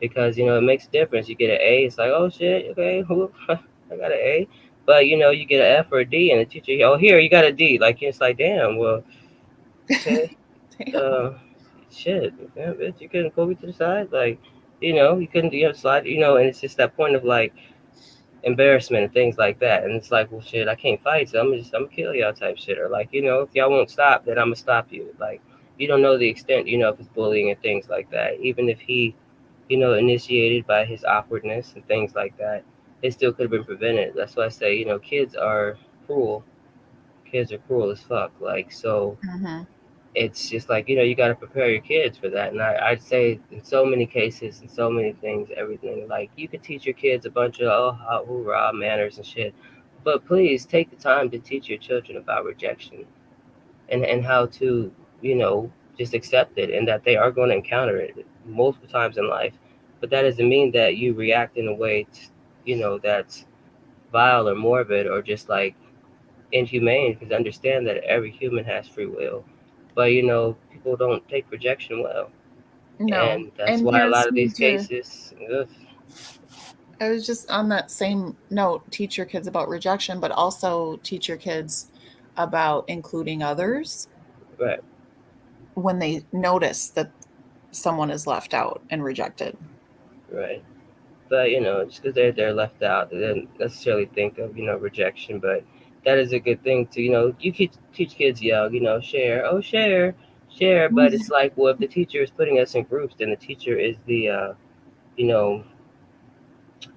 because, you know, it makes a difference. You get an A, it's like, oh shit, okay, whoop, I got an A. But, you know, you get an F or a D, and the teacher, oh, here, you got a D. Like, it's like, damn, well, okay, Damn. uh, shit, yeah, bitch, you couldn't pull me to the side? Like, you know, you couldn't, you know, slide, you know, and it's just that point of like, embarrassment and things like that. And it's like, well, shit, I can't fight, so I'm gonna kill y'all type shit. Or like, you know, if y'all won't stop, then I'm gonna stop you. Like, you don't know the extent, you know, of his bullying and things like that. Even if he, you know, initiated by his awkwardness and things like that, it still could have been prevented. That's why I say, you know, kids are cruel. Kids are cruel as fuck. Like, so Mm-hmm. it's just like, you know, you got to prepare your kids for that. And I'd say in so many cases and so many things, everything, like you could teach your kids a bunch of hoorah manners and shit, but please take the time to teach your children about rejection and how to, you know, just accept it, and that they are going to encounter it multiple times in life. But that doesn't mean that you react in a way you know, that's vile or morbid or just like inhumane, because understand that every human has free will. But you know, people don't take rejection well, No. and that's And why a parents lot of need these to, cases, ugh, I was just on that same note, teach your kids about rejection, but also teach your kids about including others right, when they notice that someone is left out and rejected. Right. But just because they're left out, they didn't necessarily think of rejection. But that is a good thing to you teach kids young, share, share. But it's like, well, if the teacher is putting us in groups, then the teacher is the you know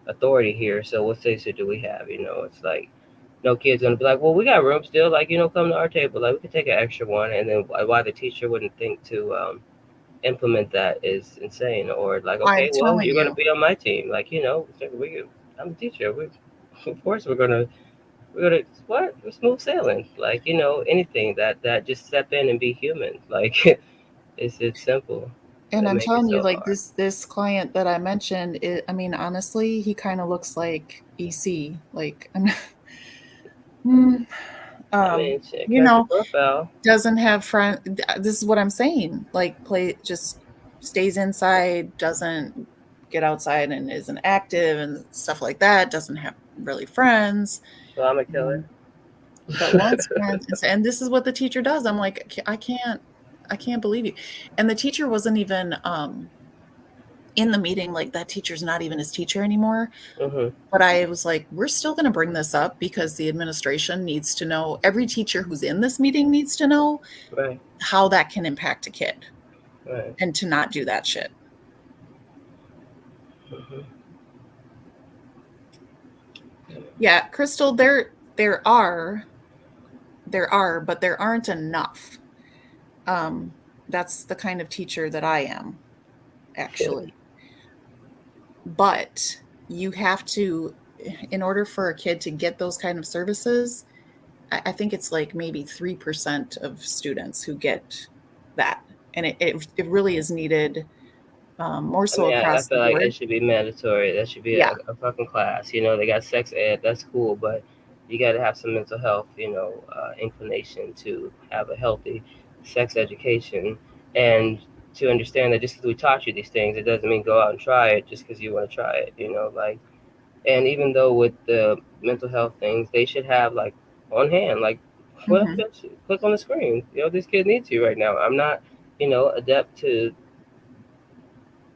authority here. So what say so do we have? It's like no kid's gonna be like, well, we got room still, like come to our table, like we could take an extra one, and then why the teacher wouldn't think to implement that is insane. Or like, I'm okay, well, telling you're gonna you. be on my team, like I'm a teacher. Of course we're gonna what? We're smooth sailing, like anything that just step in and be human, like it's simple. And They I'm make it telling you, so like hard. this client that I mentioned, I mean, honestly, he kind of looks like EC. Like, I'm, mm, I mean, shit, you character know, profile. doesn't have friend. This is what I'm saying. Like, just stays inside, doesn't get outside, and isn't active and stuff like that. Doesn't have really friends. So I'm a killer. But wants friends, and this is what the teacher does. I'm like, I can't believe you. And the teacher wasn't even in the meeting. Like, that teacher's not even his teacher anymore. Mm-hmm. But I was like, we're still going to bring this up because the administration needs to know, every teacher who's in this meeting needs to know Right. how that can impact a kid, Right. and to not do that shit. Mm-hmm. Yeah, Crystal, there are, but there aren't enough. That's the kind of teacher that I am, actually. But you have to, in order for a kid to get those kind of services, I think it's like maybe 3% of students who get that. And it really is needed, more I so mean, I across the feel like it board. should be mandatory. That should be Yeah. a fucking class. They got sex ed. That's cool, but you got to have some mental health, inclination to have a healthy sex education, and to understand that just because we taught you these things, it doesn't mean go out and try it just because you want to try it. Like, and even though with the mental health things, they should have like on hand, like, well, Mhm. just click on the screen. This kid needs you right now. I'm not, adept to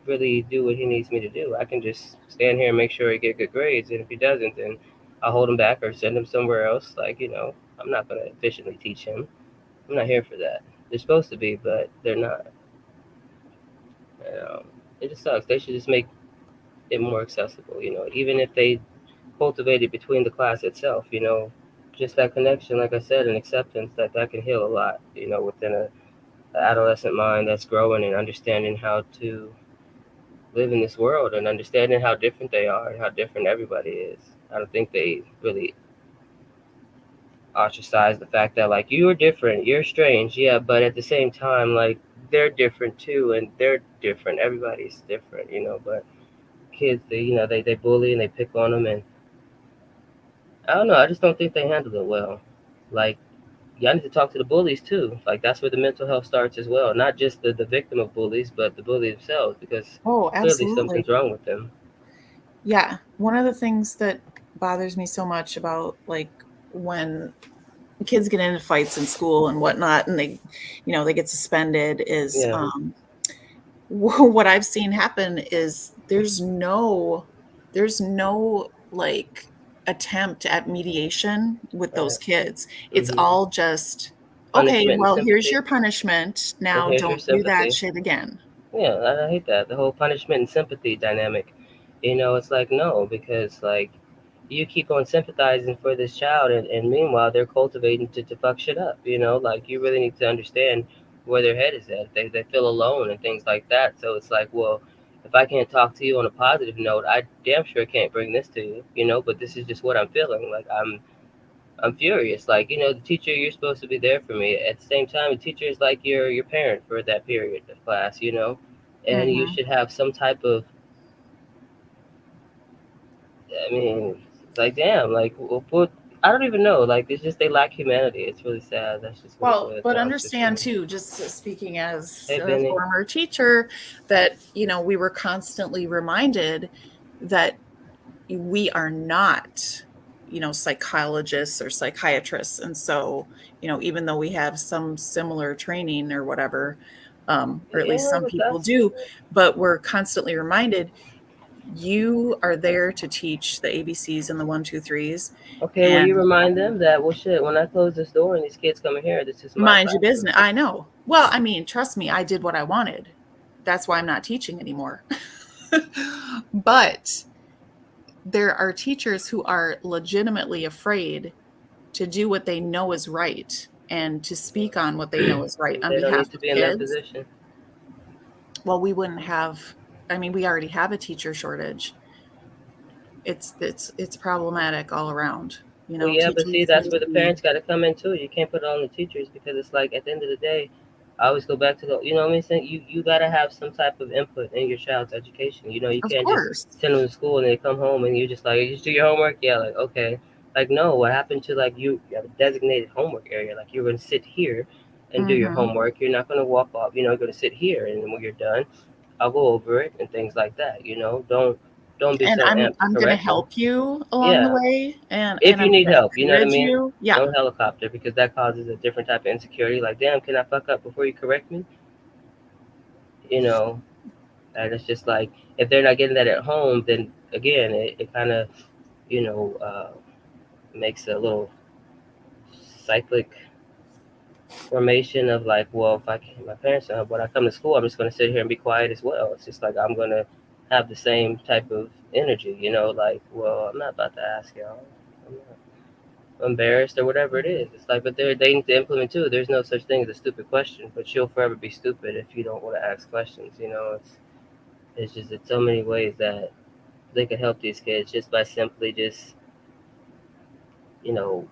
really do what he needs me to do. I can just stand here and make sure he get good grades, and if he doesn't, then I'll hold him back or send him somewhere else. Like, I'm not gonna efficiently teach him. I'm not here for that. They're supposed to be, but they're not. Um, it just sucks. They should just make it more accessible. Even if they cultivate it between the class itself. Just that connection, like I said, and acceptance that can heal a lot. Within a adolescent mind that's growing and understanding how to live in this world and understanding how different they are and how different everybody is. I don't think they really ostracize the fact that like you're different, you're strange, yeah, but at the same time, like they're different too, and they're different. Everybody's different, but kids, they bully and they pick on them, and I don't know. I just don't think they handle it well. Like, y'all need to talk to the bullies too. Like, that's where the mental health starts as well. Not just the victim of bullies, but the bully themselves, because Oh, clearly absolutely. something's wrong with them. Yeah. One of the things that bothers me so much about, like, when kids get into fights in school and whatnot, and they get suspended, is Yeah. what I've seen happen is there's no like attempt at mediation with those Right. kids. It's Mm-hmm. all just, okay, Punishment and well, here's sympathy. your punishment. And Now here's your don't do that sympathy. shit again. Yeah, I hate that. The whole punishment and sympathy dynamic. It's like, no, because like you keep on sympathizing for this child, and meanwhile they're cultivating to fuck shit up. Like you really need to understand where their head is at. They feel alone and things like that. So it's like, well, if I can't talk to you on a positive note, I damn sure can't bring this to you. But this is just what I'm feeling. Like I'm furious. Like, the teacher, you're supposed to be there for me. At the same time, the teacher is like your parent for that period of class, and you Mm-hmm. should have some type of, I mean, it's like, damn, like, what, I don't even know. Like, it's just they lack humanity. It's really sad. That's just what it Well, boils but down to for understand me. too, just speaking as Hey, a Benny. former teacher, that we were constantly reminded that we are not, psychologists or psychiatrists. And so, even though we have some similar training or whatever, or at least Yeah, some but people that's do, but we're constantly reminded you are there to teach the ABCs and the 1, 2, 3s. okay. Well, you And remind them that, well, shit, when I close this door and these kids come in here, this is my mind your classroom. business. I know. Well, I mean, trust me, I did what I wanted. That's why I'm not teaching anymore. But there are teachers who are legitimately afraid to do what they know is right and to speak on what they know is right on They don't behalf need to of be in that kids. position. Well, we wouldn't have, I mean, we already have a teacher shortage. It's problematic all around. Well, yeah, but see, Teachers that's need where to the be, parents got to come in too. You can't put it on the teachers because it's like at the end of the day, I always go back to the, you know what I mean? Saying you got to have some type of input in your child's education. You know, you of can't just course. send them to school and they come home and you're just like, you just do your homework? Yeah, like, okay. Like, no, what happened to like you have a designated homework area. Like, you're going to sit here and do your Mm-hmm. homework. You're not going to walk off. You know, you're going to sit here and then when you're done, I'll go over it and things like that. You know, don't be And so amped to I'm going to correct them. help you along the Yeah, way, and if you I'm need going to help, you know what I encourage mean? you. Yeah, Don't helicopter because that causes a different type of insecurity. Like, damn, can I fuck up before you correct me? You know, and it's just like if they're not getting that at home, then again, it kind of, you know, makes a little cyclic formation of like, well, if I can, my parents, when I come to school, I'm just going to sit here and be quiet as well. It's just like I'm going to have the same type of energy, you know, like, well, I'm not about to ask y'all. I'm not embarrassed or whatever it is. It's like, but they need to implement too. There's no such thing as a stupid question, but you'll forever be stupid if you don't want to ask questions. You know, it's just it's so many ways that they could help these kids just by simply just you know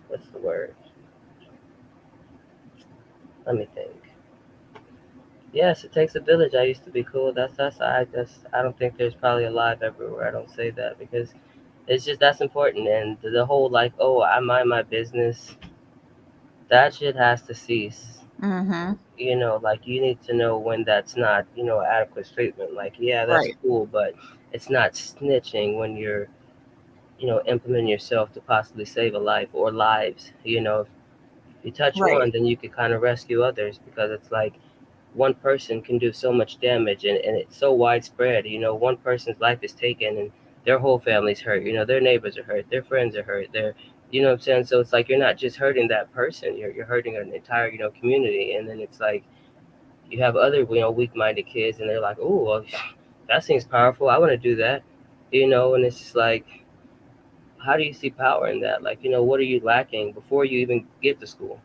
what's the word? Let me think. Yes, it takes a village. I used to be cool. I don't think there's probably a live everywhere. I don't say that because it's just that's important and the whole like oh I mind my business that shit has to cease. mm-hmm. You know, like you need to know when that's not, you know, adequate treatment. Like, yeah, that's Right, cool, but it's not snitching when you're, you know, implementing yourself to possibly save a life or lives. You know, if you touch right, one, then you can kind of rescue others because it's like one person can do so much damage and it's so widespread. You know, one person's life is taken and their whole family's hurt. You know, their neighbors are hurt, their friends are hurt, you know what I'm saying? So it's like you're not just hurting that person, you're hurting an entire, you know, community. And then it's like you have other, you know, weak-minded kids, and they're like, "Oh, well, that seems powerful. I want to do that," you know. And it's just like, how do you see power in that? Like, you know, what are you lacking before you even get to school?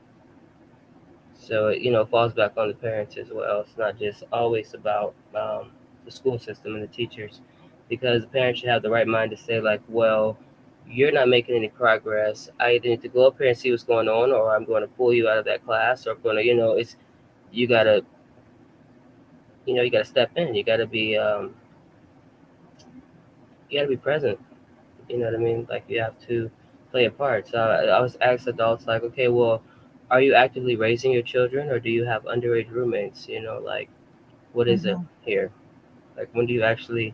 So it, you know, falls back on the parents as well. It's not just always about the school system and the teachers, because the parents should have the right mind to say, like, well, you're not making any progress. I either need to go up here and see what's going on, or I'm going to pull you out of that class, or I'm going to, you know, it's you gotta you know, you got to step in. You got to be present. You know what I mean? Like you have to play a part. So I always ask adults, like, okay, well, are you actively raising your children, or do you have underage roommates? You know, like, what is it mm-hmm. here? Like, when do you actually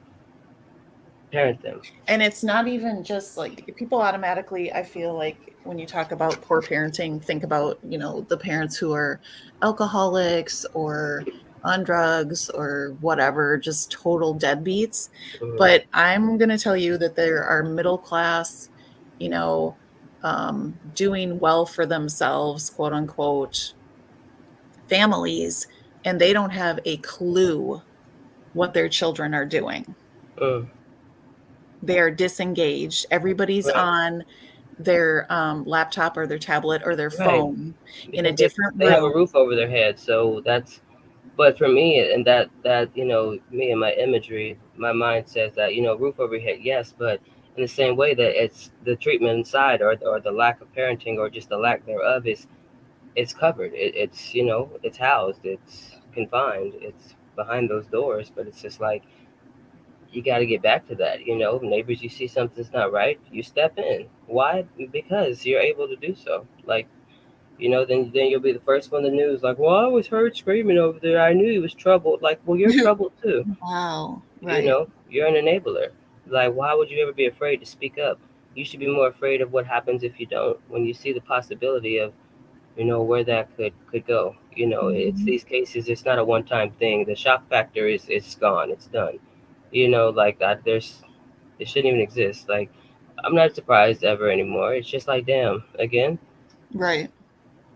parent them? And it's not even just like people automatically, I feel like when you talk about poor parenting, think about, the parents who are alcoholics or on drugs or whatever, just total deadbeats. Mhm. But I'm going to tell you that there are middle class, you know, doing well for themselves, quote unquote, families, and they don't have a clue what their children are doing. Mm, They're disengaged. Everybody's right, on their laptop or their tablet or their right. phone in a Because different they have a room. roof over their head, so that's. But for me, and that you know, me and my imagery, my mind says that you know, roof over your head, yes, but in the same way that it's the treatment inside, or the lack of parenting, or just the lack thereof, is it's covered. It's you know, it's housed, it's confined, it's behind those doors. But it's just like you got to get back to that. You know, neighbors, you see something's not right, you step in. Why? Because you're able to do so. Like you know, then you'll be the first one in the news. Like, well, I was heard screaming over there. I knew he was troubled. Like, well, you're troubled too. Wow. You Right. know, you're an enabler. Like, why would you ever be afraid to speak up? You should be more afraid of what happens if you don't. When you see the possibility of where that could go. It's these cases. It's not a one-time thing. The shock factor is gone. It's done. Like that. It shouldn't even exist. Like, I'm not surprised ever anymore. It's just like, damn, again. Right.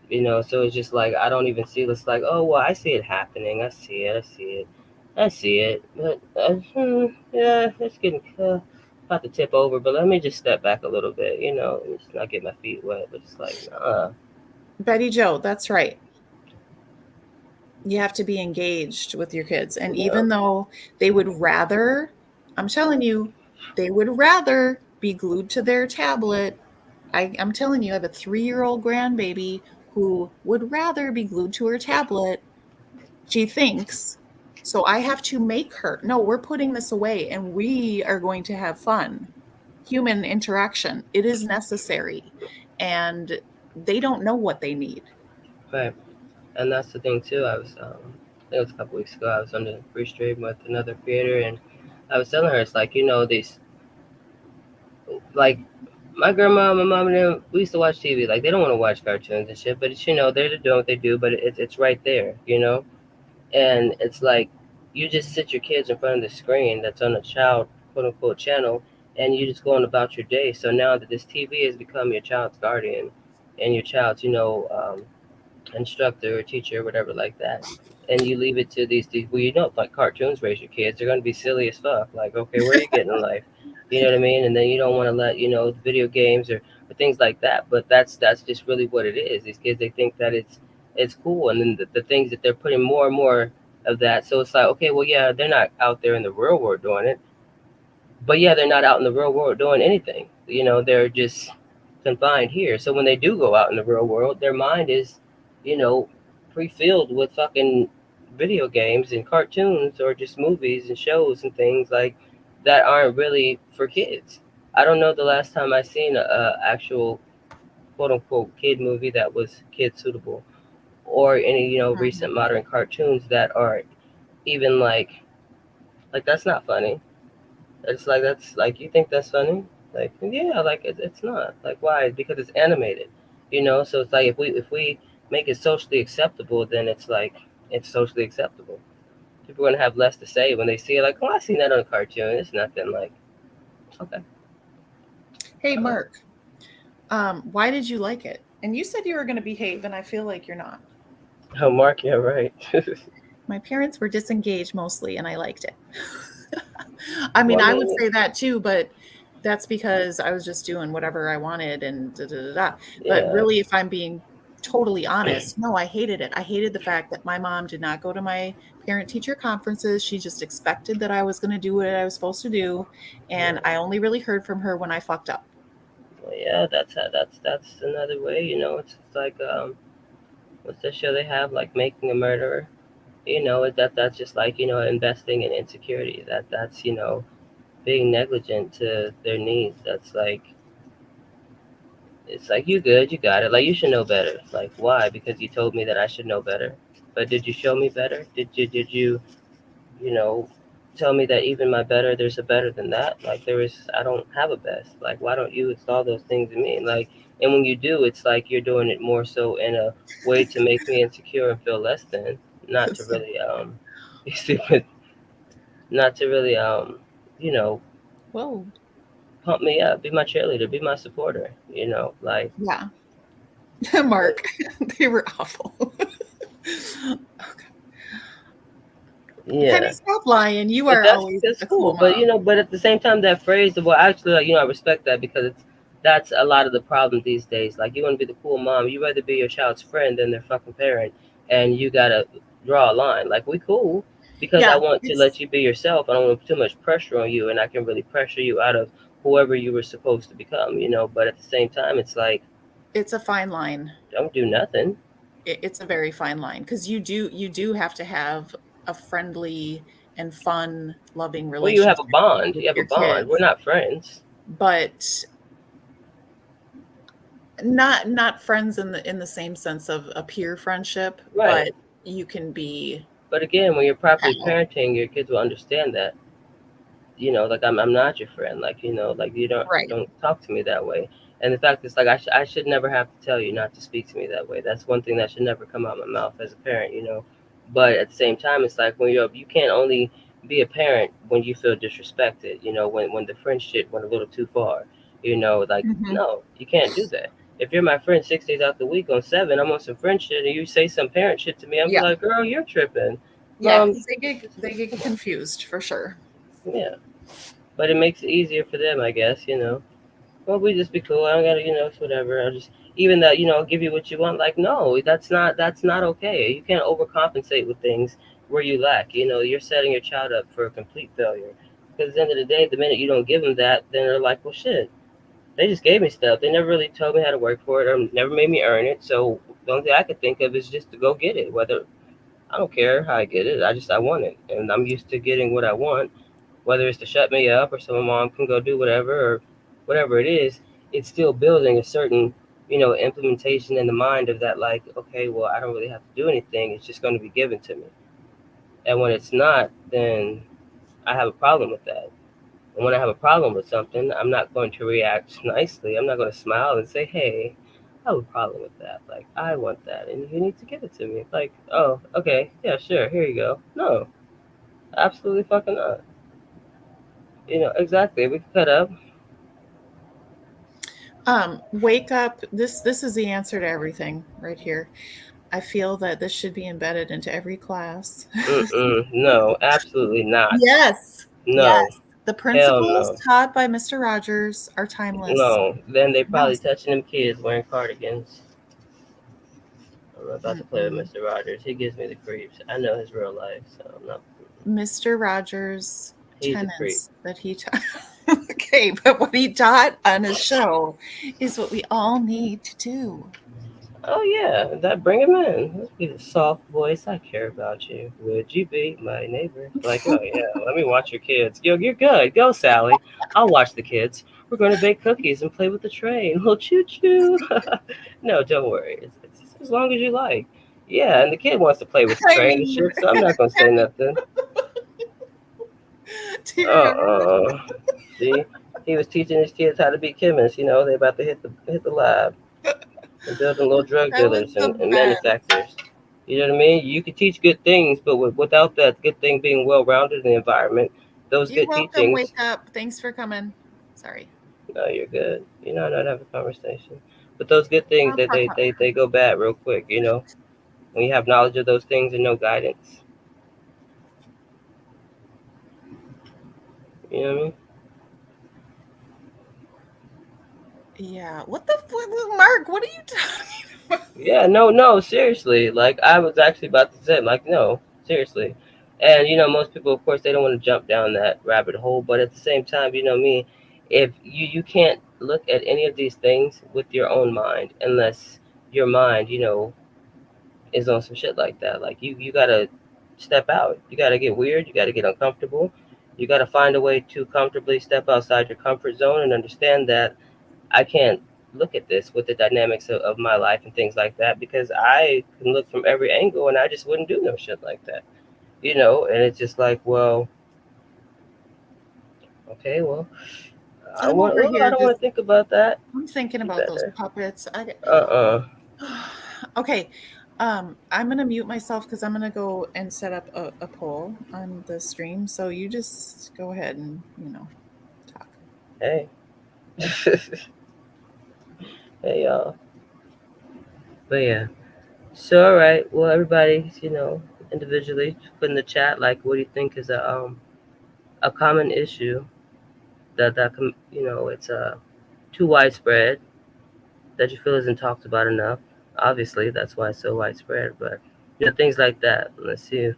So it's just like I don't even see it. It's like, oh well, I see it happening. I see it. But yeah, it's getting about to tip over. But let me just step back a little bit. Just not get my feet wet. But it's like, nah. Betty Joe, that's right. You have to be engaged with your kids. And even though they would rather, I'm telling you, they would rather be glued to their tablet. I'm telling you, I have a 3-year-old grandbaby who would rather be glued to her tablet. She thinks. So I have to make her, no, we're putting this away and we are going to have fun. Human interaction. It is necessary. And they don't know what they need. Right. And that's the thing too. I think it was a couple weeks ago. I was on the free stream with another creator, and I was telling her, it's like, these, like, my grandma, my mom, and them, we used to watch TV. Like, they don't want to watch cartoons and shit, but it's, they're doing what they do, but it's right there, and it's like, you just sit your kids in front of the screen that's on a child, quote unquote, channel, and you just go on about your day. So now that this TV has become your child's guardian and your child's, instructor or teacher or whatever like that, and you leave it to these well, like cartoons raise your kids, they're going to be silly as fuck. Like, okay, where are you getting in life? You know what I mean? And then you don't want to let video games or things like that, but that's just really what it is. These kids, they think that it's cool, and then the things that they're putting more and more of that. So it's like, okay, well, yeah, they're not out there in the real world doing it, but yeah, they're not out in the real world doing anything. They're just confined here. So when they do go out in the real world, their mind is, pre-filled with fucking video games and cartoons or just movies and shows and things like that aren't really for kids. I don't know the last time I seen a actual quote unquote kid movie that was kid suitable, or any recent modern cartoons that are even like that's not funny. It's like, that's like, you think that's funny? Like, yeah, like it's not. Like, why? Because it's animated, So it's like, if we make it socially acceptable, then it's like it's socially acceptable. People are gonna have less to say when they see it. Like, oh, I seen that on a cartoon. It's nothing. Like, okay. Hey, Mark, why did you like it? And you said you were going to behave, and I feel like you're not. Oh, Mark, yeah, right. My parents were disengaged mostly, and I liked it. I mean, I would say that too, but that's because I was just doing whatever I wanted and da da da da. But Yeah. really, if I'm being totally honest, no, I hated it. I hated the fact that my mom did not go to my parent-teacher conferences. She just expected that I was going to do what I was supposed to do, and I only really heard from her when I fucked up. Well, yeah, that's another way. It's like what's that show they have, like Making a Murderer? That's just like investing in insecurity. That's being negligent to their needs. That's like, it's like, you good, you got it. Like, you should know better. Like, why? Because you told me that I should know better. But did you show me better? Did you tell me that even my better, there's a better than that? Like, I don't have a best. Like, why don't you install those things in me? Like, and when you do, it's like you're doing it more so in a way to make me insecure and feel less than, not to really be stupid, not to really Whoa. pump me up, be my cheerleader, be my supporter, like. Yeah. Mark, they were awful. Yeah. Penny, stop lying. You are always that's a cool, cool but mom. but at the same time, that phrase, well, actually, like, I respect that, because that's a lot of the problem these days. Like, you want to be the cool mom, you rather be your child's friend than their fucking parent, and you gotta draw a line. Like, we cool because I Yeah, want to let you be yourself. I don't want too much pressure on you, and I can really pressure you out of whoever you were supposed to become. But at the same time, it's like, it's a fine line. don't do nothing. It's a very fine line, because you do have to have a friendly and fun, loving Well, you have relationship a bond. with You have a your bond. We're kids, not friends. but not friends in the same sense of a peer friendship, Right. but you can be. But again, when you're properly pal. parenting, your kids will understand that. like I'm not your friend. Like, like you Right. don't talk to me that way. And the fact is, like, I should never have to tell you not to speak to me that way. That's one thing that should never come out of my mouth as a parent. But at the same time, it's like when you can't only be a parent when you feel disrespected. When the friend shit went a little too far. Like, Mhm. no, you can't do that. If you're my friend 6 days out the week on 7, I'm on some friend shit, and you say some parent shit to me, I'm Yeah. like, girl, you're tripping. Yeah, Mom, they get confused for sure. yeah. But it makes it easier for them, I guess. Well, we just be cool. I don't gotta, it's whatever. I'll just even that, I'll give you what you want. Like, no, that's not okay. You can't overcompensate with things where you lack. You're setting your child up for a complete failure. Because at the end of the day, the minute you don't give them that, then they're like, well, shit. They just gave me stuff. They never really told me how to work for it, or never made me earn it. So the only thing I could think of is just to go get it. Whether I don't care how I get it, I want it, and I'm used to getting what I want, whether it's to shut me up or so my mom can go do whatever or whatever it is. It's still building a certain, implementation in the mind of that, like, okay, well, I don't really have to do anything. It's just going to be given to me. And when it's not, then I have a problem with that. And when I have a problem with something, I'm not going to react nicely. I'm not going to smile and say, hey, I have a problem with that. Like, I want that, and you need to give it to me. Like, oh, okay, yeah, sure, here you go. No, absolutely fucking not. Exactly. We can cut up. Wake up. This is the answer to everything right here. I feel that this should be embedded into every class. No, absolutely not. Yes. Yes. No, The hell principles no. taught by Mr. Rogers are timeless. No, then they probably Yes. touching them kids wearing cardigans. I'm not about to play with Mm-mm. Mr. Rogers. He gives me the creeps. I know his real life, so I'm not. Mr. Rogers' He's a creep. tenets that he taught. Okay, but what he taught on his show is what we all need to do. Oh yeah, that bring him in. Let's be the soft voice. I care about you. Would you be my neighbor? Like, oh yeah, let me watch your kids. Yo, you're good. Go, Sally. I'll watch the kids. We're going to bake cookies and play with the train. Little choo choo. No, don't worry. It's as long as you like. Yeah, and the kid wants to play with the I train and mean, shit, so I'm not gonna say nothing. dear God. See, he was teaching his kids how to be chemists. They about to hit the lab and building little drug That was dealers the and best. manufacturers. You know what I mean? You can teach good things, but without that good thing being well rounded in the environment, those You're good welcome. Wake teachings, up. Thanks for coming. Sorry. no, you're good. I know how to have a conversation. But those good things, I'll talk about they go bad real quick. When you have knowledge of those things and no guidance. You know what I mean? Yeah. What the fuck, Mark? What are you talking about? Yeah, no, seriously. Like I was actually about to say, like, no, seriously. And most people, of course, they don't want to jump down that rabbit hole. But at the same time, me, if you can't look at any of these things with your own mind unless your mind, is on some shit like that. Like you gotta step out. You gotta get weird. You gotta get uncomfortable. You gotta find a way to comfortably step outside your comfort zone and understand that I can't look at this with the dynamics of my life and things like that because I can look from every angle and I just wouldn't do no shit like that. And it's just like, well, okay, well, I'm over I here don't want just, to think about that. I'm thinking You about those better. puppets. Uh-uh. Okay. I'm going to mute myself because I'm going to go and set up a poll on the stream. So you just go ahead and, talk. Hey. Hey, y'all. But yeah. So, all right. Well, everybody, individually put in the chat, like, what do you think is a common issue that it's too widespread that you feel isn't talked about enough. Obviously, that's why it's so widespread. But things like that. Let's see how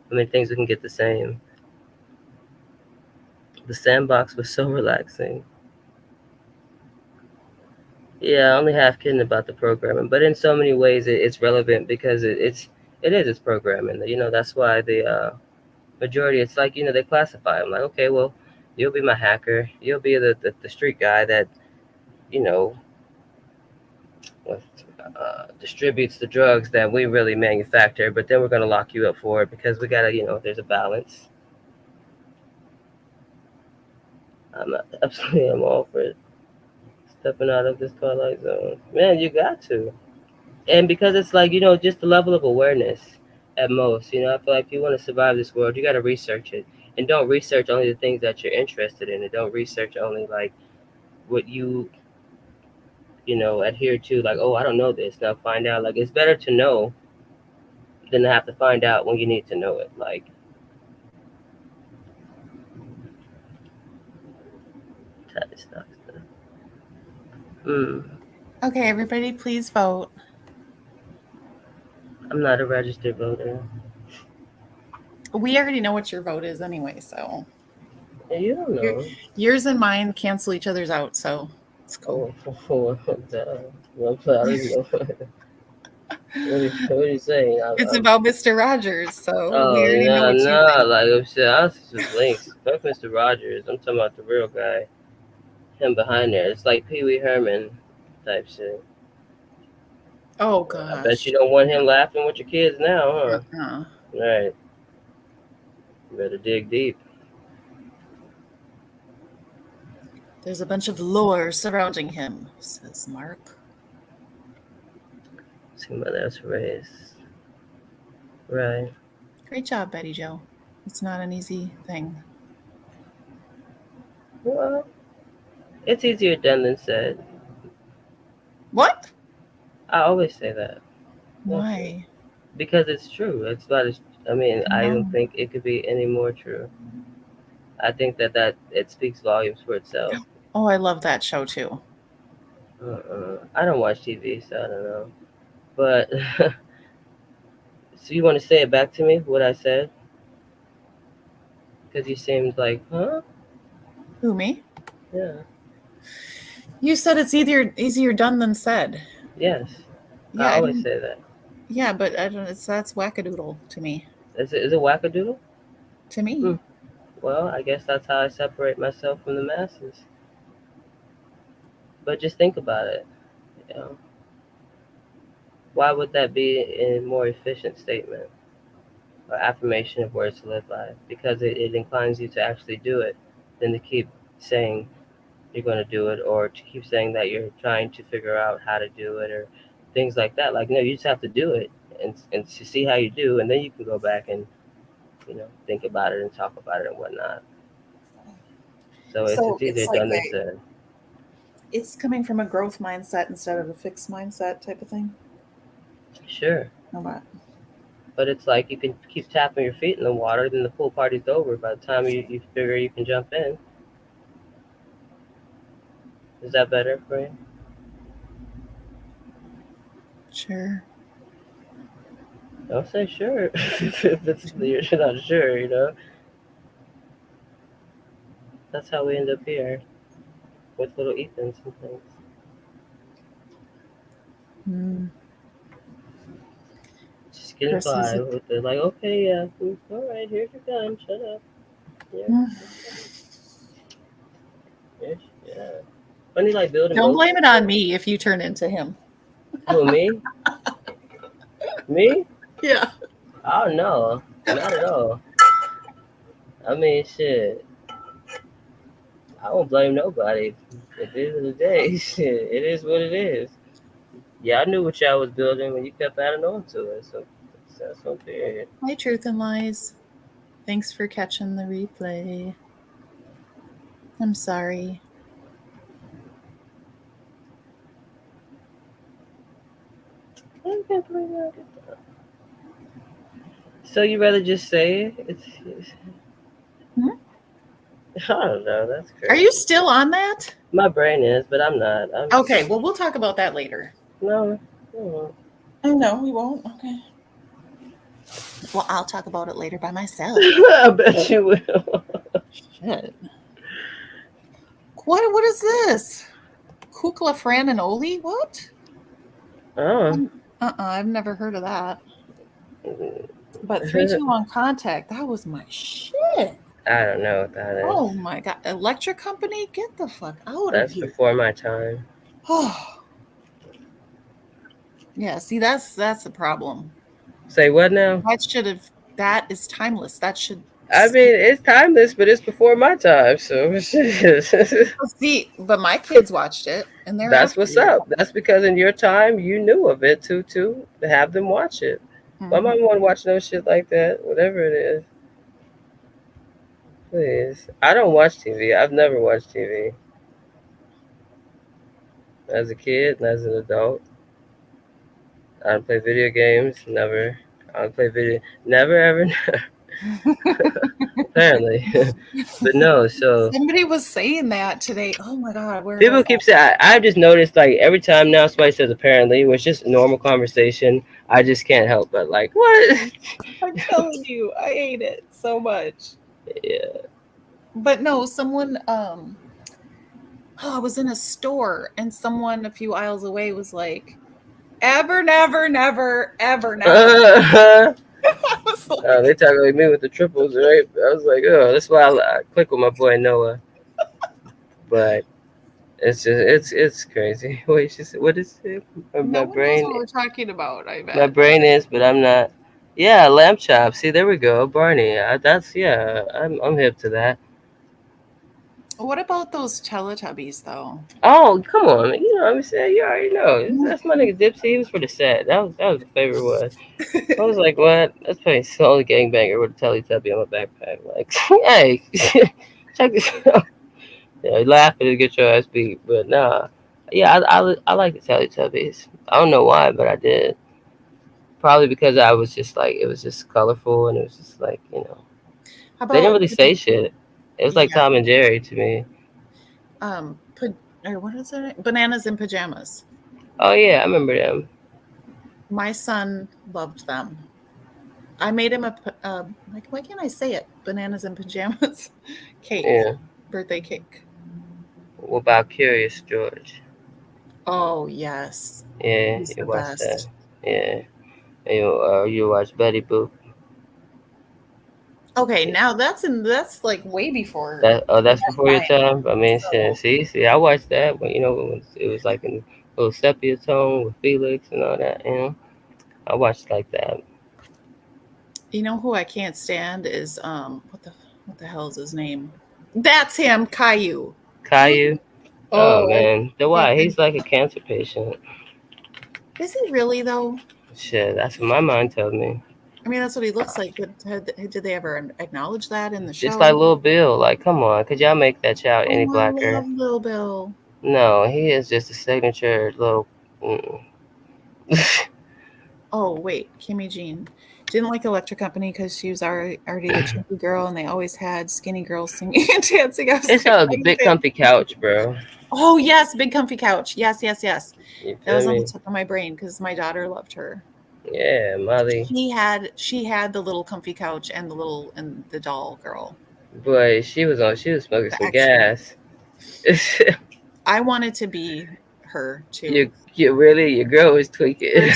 many things we can get the same. The sandbox was so relaxing. Yeah, only half kidding about the programming, but in so many ways it's relevant because it's programming. That's why the majority. It's like they classify them like, okay, well, you'll be my hacker. You'll be the street guy that you know distributes the drugs that we really manufacture, but then we're going to lock you up for it because we got to, there's a balance. I'm all for it. Stepping out of this twilight zone. Man, you got to. And because it's like, just the level of awareness at most. I feel like if you want to survive this world, you got to research it. And don't research only the things that you're interested in. And don't research only like what adhere to. Like, oh, I don't know this. Now find out. Like, it's better to know than to have to find out when you need to know it. Like, Okay, everybody, please vote. I'm not a registered voter. We already know what your vote is anyway, so. You don't know. Yours and mine cancel each other's out, so it's cool. Well, I don't even know. What are you saying? It's about Mr. Rogers, so Oh, we already know what you think. like I'm saying, I was just links. Fuck Mr. Rogers. I'm talking about the real guy. Him behind there. It's like Pee Wee Herman type shit. Oh gosh. I bet you don't want him laughing with your kids now, huh? Uh-huh. Right. You better dig deep. There's a bunch of lore surrounding him, says Mark. Somebody else raised. Right. Great job, Betty Jo. It's not an easy thing. Well, it's easier done than said. What? I always say that. Why? Because it's true. It's not as, I don't think it could be any more true. I think that it speaks volumes for itself. Oh, I love that show too. I don't watch TV, so I don't know. But, so you want to say it back to me, what I said? Because you seemed like, huh? Who, me? Yeah. You said it's easier done than said. Yes. Yeah, I always say that. Yeah, but I don't. That's wackadoodle to me. Is it wackadoodle? To me. Well, I guess that's how I separate myself from the masses. But just think about it. Why would that be a more efficient statement or affirmation of words to live by? Because it inclines you to actually do it than to keep saying you're going to do it, or to keep saying that you're trying to figure out how to do it, or things like that. Like, no, you just have to do it and to see how you do, and then you can go back and think about it and talk about it and whatnot. So it's easier done than said. It's coming from a growth mindset instead of a fixed mindset type of thing. Sure. No, what? But it's like you can keep tapping your feet in the water, then the pool party's over. By the time you figure you can jump in. Is that better for you? Sure. Don't say sure if you're not sure, That's how we end up here with little Ethans and things. Just getting by with it, like, okay, yeah, all right, here's your gun, shut up. Yeah. Funny, like building. Don't blame it on me if you turn into him. Who, me? Me? Yeah. Oh no, not at all. I mean, shit. I won't blame nobody. At the end of the day, shit, it is what it is. Yeah, I knew what y'all was building when you kept adding on to it. So that's no period. Hi, Truth and Lies. Thanks for catching the replay. I'm sorry. I can't believe I did that. So you rather just say it? I don't know. That's crazy. Are you still on that? My brain is, but I'm not. Okay, well, we'll talk about that later. No, we won't. Oh, no, we won't. Okay. Well, I'll talk about it later by myself. I bet you will. Shit. What is this? Kukla, Fran, and Oli? What? Oh. I've never heard of that. But 321 Contact, that was my shit. I don't know what that is. Oh my god. Electric Company? Get the fuck out That's of here. That's before my time. Oh. Yeah, see, that's the problem. Say what now? That is timeless. That should I mean, it's timeless, but it's before my time, so See, but my kids watched it, and they're that's after what's you. up. That's because in your time you knew of it to have them watch it. My Mhm. mom won't watch no shit like that, whatever it is. Please, I don't watch TV. I've never watched TV as a kid and as an adult. I don't play video games. Never. I don't play video. Never ever. Apparently, but no. So Somebody was saying that today. Oh my God, where people was keep saying. I just noticed like every time now somebody says apparently, it was just normal conversation. I just can't help but like what? I'm telling you, I hate it so much. Yeah. But no, someone I was in a store and someone a few aisles away was like, ever, never, never, ever, never. I was like, They talking like me with the triples, right? I was like, oh, that's why I click with my boy Noah. But it's just it's crazy. Wait, she said, what is it? no one knows what we're talking about, I My bet. brain is, but I'm not. Yeah, lamb chop. See, there we go, Barney. That's yeah. I'm hip to that. What about those Teletubbies though? Oh, come on. You know what I'm saying? You already know. That's my nigga Dipsy. He was for the set. That was the favorite one. I was like, what? That's probably the only gangbanger with a Teletubby on my backpack. Like, hey, check this out. Yeah, you laugh and get your ass beat. But nah. Yeah, I like the Teletubbies. I don't know why, but I did. Probably because I was just like, it was just colorful and it was just like, How they didn't about really say shit. It was like yeah, Tom and Jerry to me. or what is it? Bananas in Pajamas. Oh, yeah, I remember them. My son loved them. I made him like, why can't I say it? Bananas in Pajamas cake, Yeah. birthday cake. What about Curious George? Oh yes, Yeah, he's you the watched that. best. Yeah. You watched Betty Boop. Okay, now that's like way before That's that before your time. time. I mean, shit, So see, I watched that when it was like in a little sepia tone with Felix and all that. I watched like that. you know who I can't stand is what the hell is his name? That's him, Caillou. Caillou. Oh Oh, I man, the why? fucking He's like a cancer patient. is he really though? Shit, that's what my mind tells me. I mean, that's what he looks like. But did they ever acknowledge that in the Just like show? Lil Bill. Like, come on, could y'all make that child any Oh, I blacker? love Lil Bill. No, he is just a signature little. Mm. Oh wait, Kimmy Jean didn't like Electric Company because she was already the chunky girl, and they always had skinny girls singing and dancing. I was It's like, the big comfy couch, bro. oh yes, big comfy couch. Yes, yes, yes. You That feel was on the me? tip of my brain because my daughter loved her. Yeah, Molly. She had the little comfy couch and the doll girl. Boy, she was smoking The some extra. gas. I wanted to be her too. you really your girl was tweaking.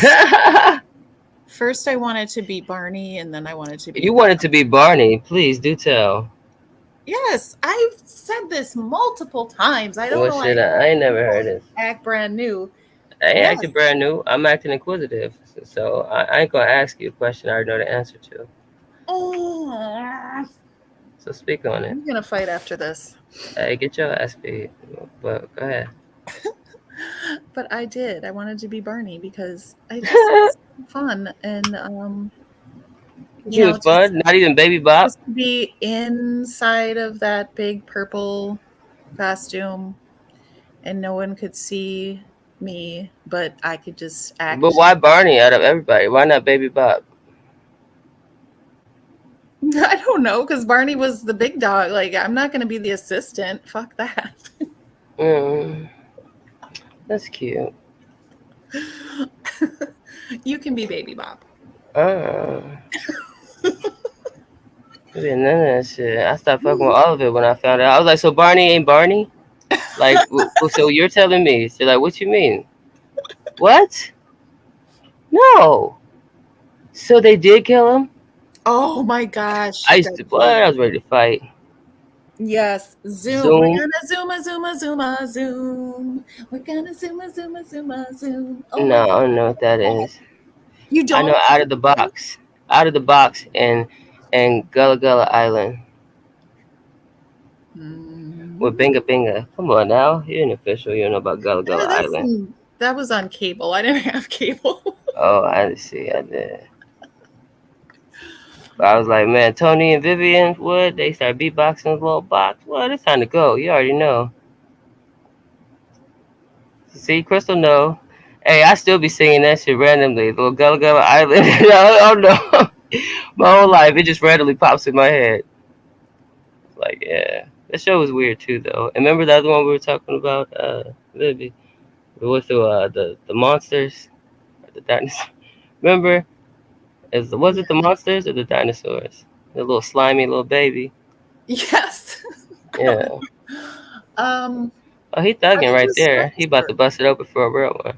First, I wanted to be Barney, and then I wanted to be You the. wanted to be Barney. Please do tell. Yes, I've said this multiple times. I don't Well, know why shit, I ain't never heard it. act brand new. I ain't Yes. acting brand new. I'm acting inquisitive. So I ain't gonna ask you a question I already know the answer to. Oh, So speak on it. I'm gonna fight after this. Hey, get your ass beat. But go ahead. But I did. I wanted to be Barney because I just thought it was fun and It was fun. Not even Baby Bop. just to be inside of that big purple costume and no one could see me, but I could just act. But why Barney out of everybody? Why not Baby Bop? I don't know, because Barney was the big dog. Like, I'm not going to be the assistant. Fuck that. That's cute. You can be Baby Bob. Yeah, none of that shit. I stopped fucking with all of it when I found out. I was like, so Barney ain't Barney? Like, so you're telling me? So like, what you mean? What? No. So they did kill him? Oh my gosh. I was ready to fight. Yes. Zoom. We're gonna zoom. We're gonna zoom. Oh no, I don't know what that is. You don't? I know out of the box. And and Gullah Gullah Island with Binga Binga. Come on now, you're an official. You don't know about Gullah Gullah Island. That was on cable. I didn't have cable. Oh, I see. I did. But I was like, man, Tony and Vivian Wood, they start beatboxing in a little box. Well, it's time to go. You already know. See, Crystal, no. Hey, I still be singing that shit randomly. Little Gullah Gullah Island. I don't know. My whole life, it just randomly pops in my head. Like, yeah. That show was weird too, though. And remember the other one we were talking about, Libby? We went through the monsters, or the dinosaurs. Remember? Was it the monsters or the dinosaurs? The little slimy little baby. Yes. Yeah. Oh, he thugging right there. He about to bust it open for a real one.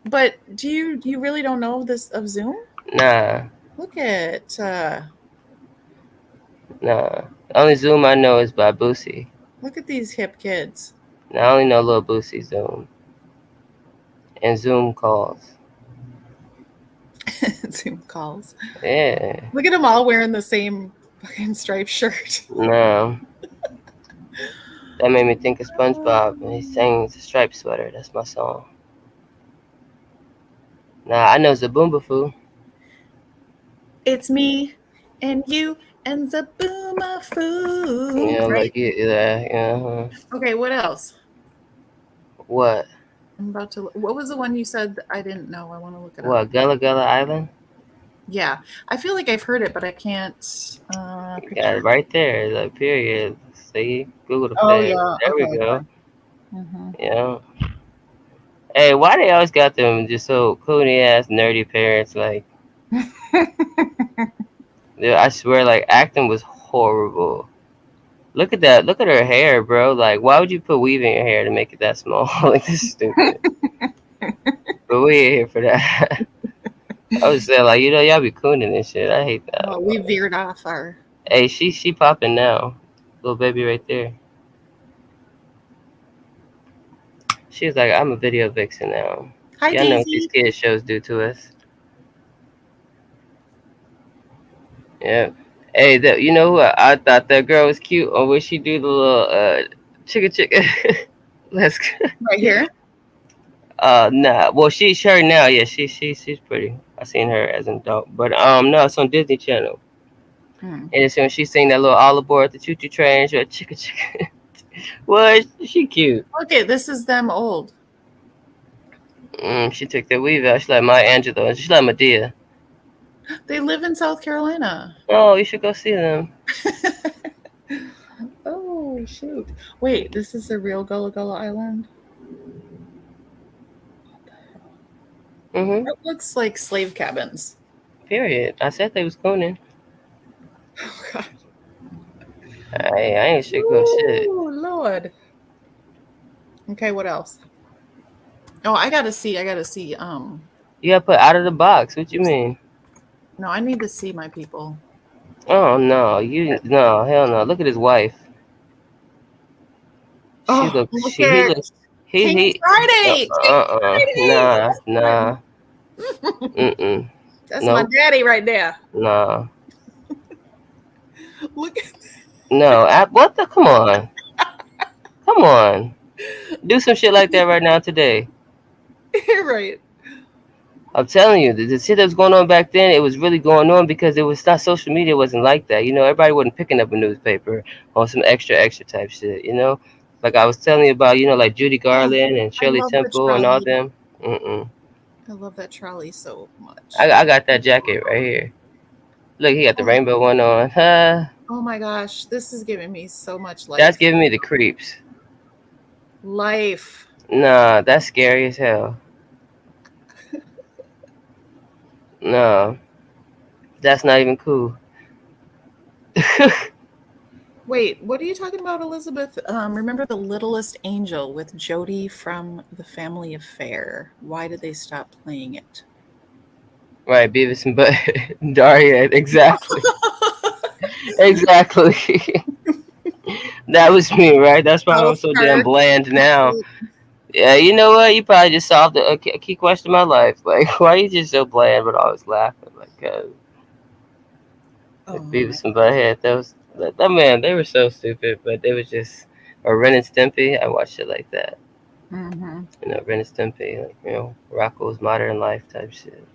But do you really don't know this of Zoom? Nah. Look at Nah. The only Zoom I know is by Boosie. Look at these hip kids. I only know Lil Boosie Zoom. And Zoom calls. Zoom calls. Yeah. Look at them all wearing the same fucking striped shirt. No. That made me think of SpongeBob, and he sang the striped sweater. That's my song. Nah, I know Zaboomafoo. It's me and you and Zaboomafoo. Yeah, right? like it. Yeah. Okay, what else? What? I'm about to. What was the one you said that I didn't know? I want to look it up. What? Gullah Gullah Island? Yeah, I feel like I've heard it, but I can't. Yeah, right there. The period. See, Google the Oh page. yeah. There Okay. we go. Mm-hmm. Yeah. Hey, why they always got them just so coony ass nerdy parents? Like, yeah, I swear, like acting was horrible. Look at that. Look at her hair, bro. Like, why would you put weave in your hair to make it that small? Like, this is stupid. But we ain't here for that. I was saying, like, y'all be cooning and shit. I hate that. Oh, we veered off our. Hey, she popping now. Little baby right there. She's like, I'm a video vixen now. Hi, Y'all know what Daisy. these kids shows do to us. Yeah. Hey, you know who I thought that girl was cute? Or would she do the little chicka? Let's go. Right here. Nah. Well, she's her now. Yeah, she's pretty. I seen her as an adult, but no, it's on Disney Channel. And it's when she sing that little all aboard the choo choo train, she chicka. What? She cute. Okay, this is them old. She took the weave out. She's like Maya Angelou. She's like Medea. They live in South Carolina. Oh, you should go see them. Oh shoot! Wait, this is the real Gullah Gullah Island. Mm-hmm. It looks like slave cabins. Period. I said they was cooning. Oh God. I ain't shit go shit. Oh Lord. Okay, what else? Oh, I gotta see. You gotta put out of the box. What you mean? No, I need to see my people. Oh no, no, hell no. Look at his wife. Oh, He looks. King Friday. Nah. That's my daddy right there. Nah. Look at No. What the? Come on. Come on. Do some shit like that right now today. You're right. I'm telling you, the shit that was going on back then, it was really going on because it was not social media wasn't like that. Everybody wasn't picking up a newspaper on some extra type shit. Like I was telling you about, like Judy Garland and Shirley Temple and all them. I love that trolley so much. I got that jacket right here. Look, he got the rainbow one on. Oh my gosh, this is giving me so much life. That's giving me the creeps. Life. Nah, that's scary as hell. No, that's not even cool. Wait, what are you talking about, Elizabeth? Remember The Littlest Angel with Jodie from The Family Affair? Why did they stop playing it? Right, Beavis and Daria, exactly. Exactly. That was me, right? That's why I'm so damn bland now. Yeah, you know what? You probably just solved a key question in my life. Like, why are you just so bland but always laughing? Like, Oh Beavis and Butthead. That man. They were so stupid, but they was just. Or Ren and Stimpy. I watched it like that. Mm-hmm. Ren and Stimpy, like Rocco's Modern Life type shit.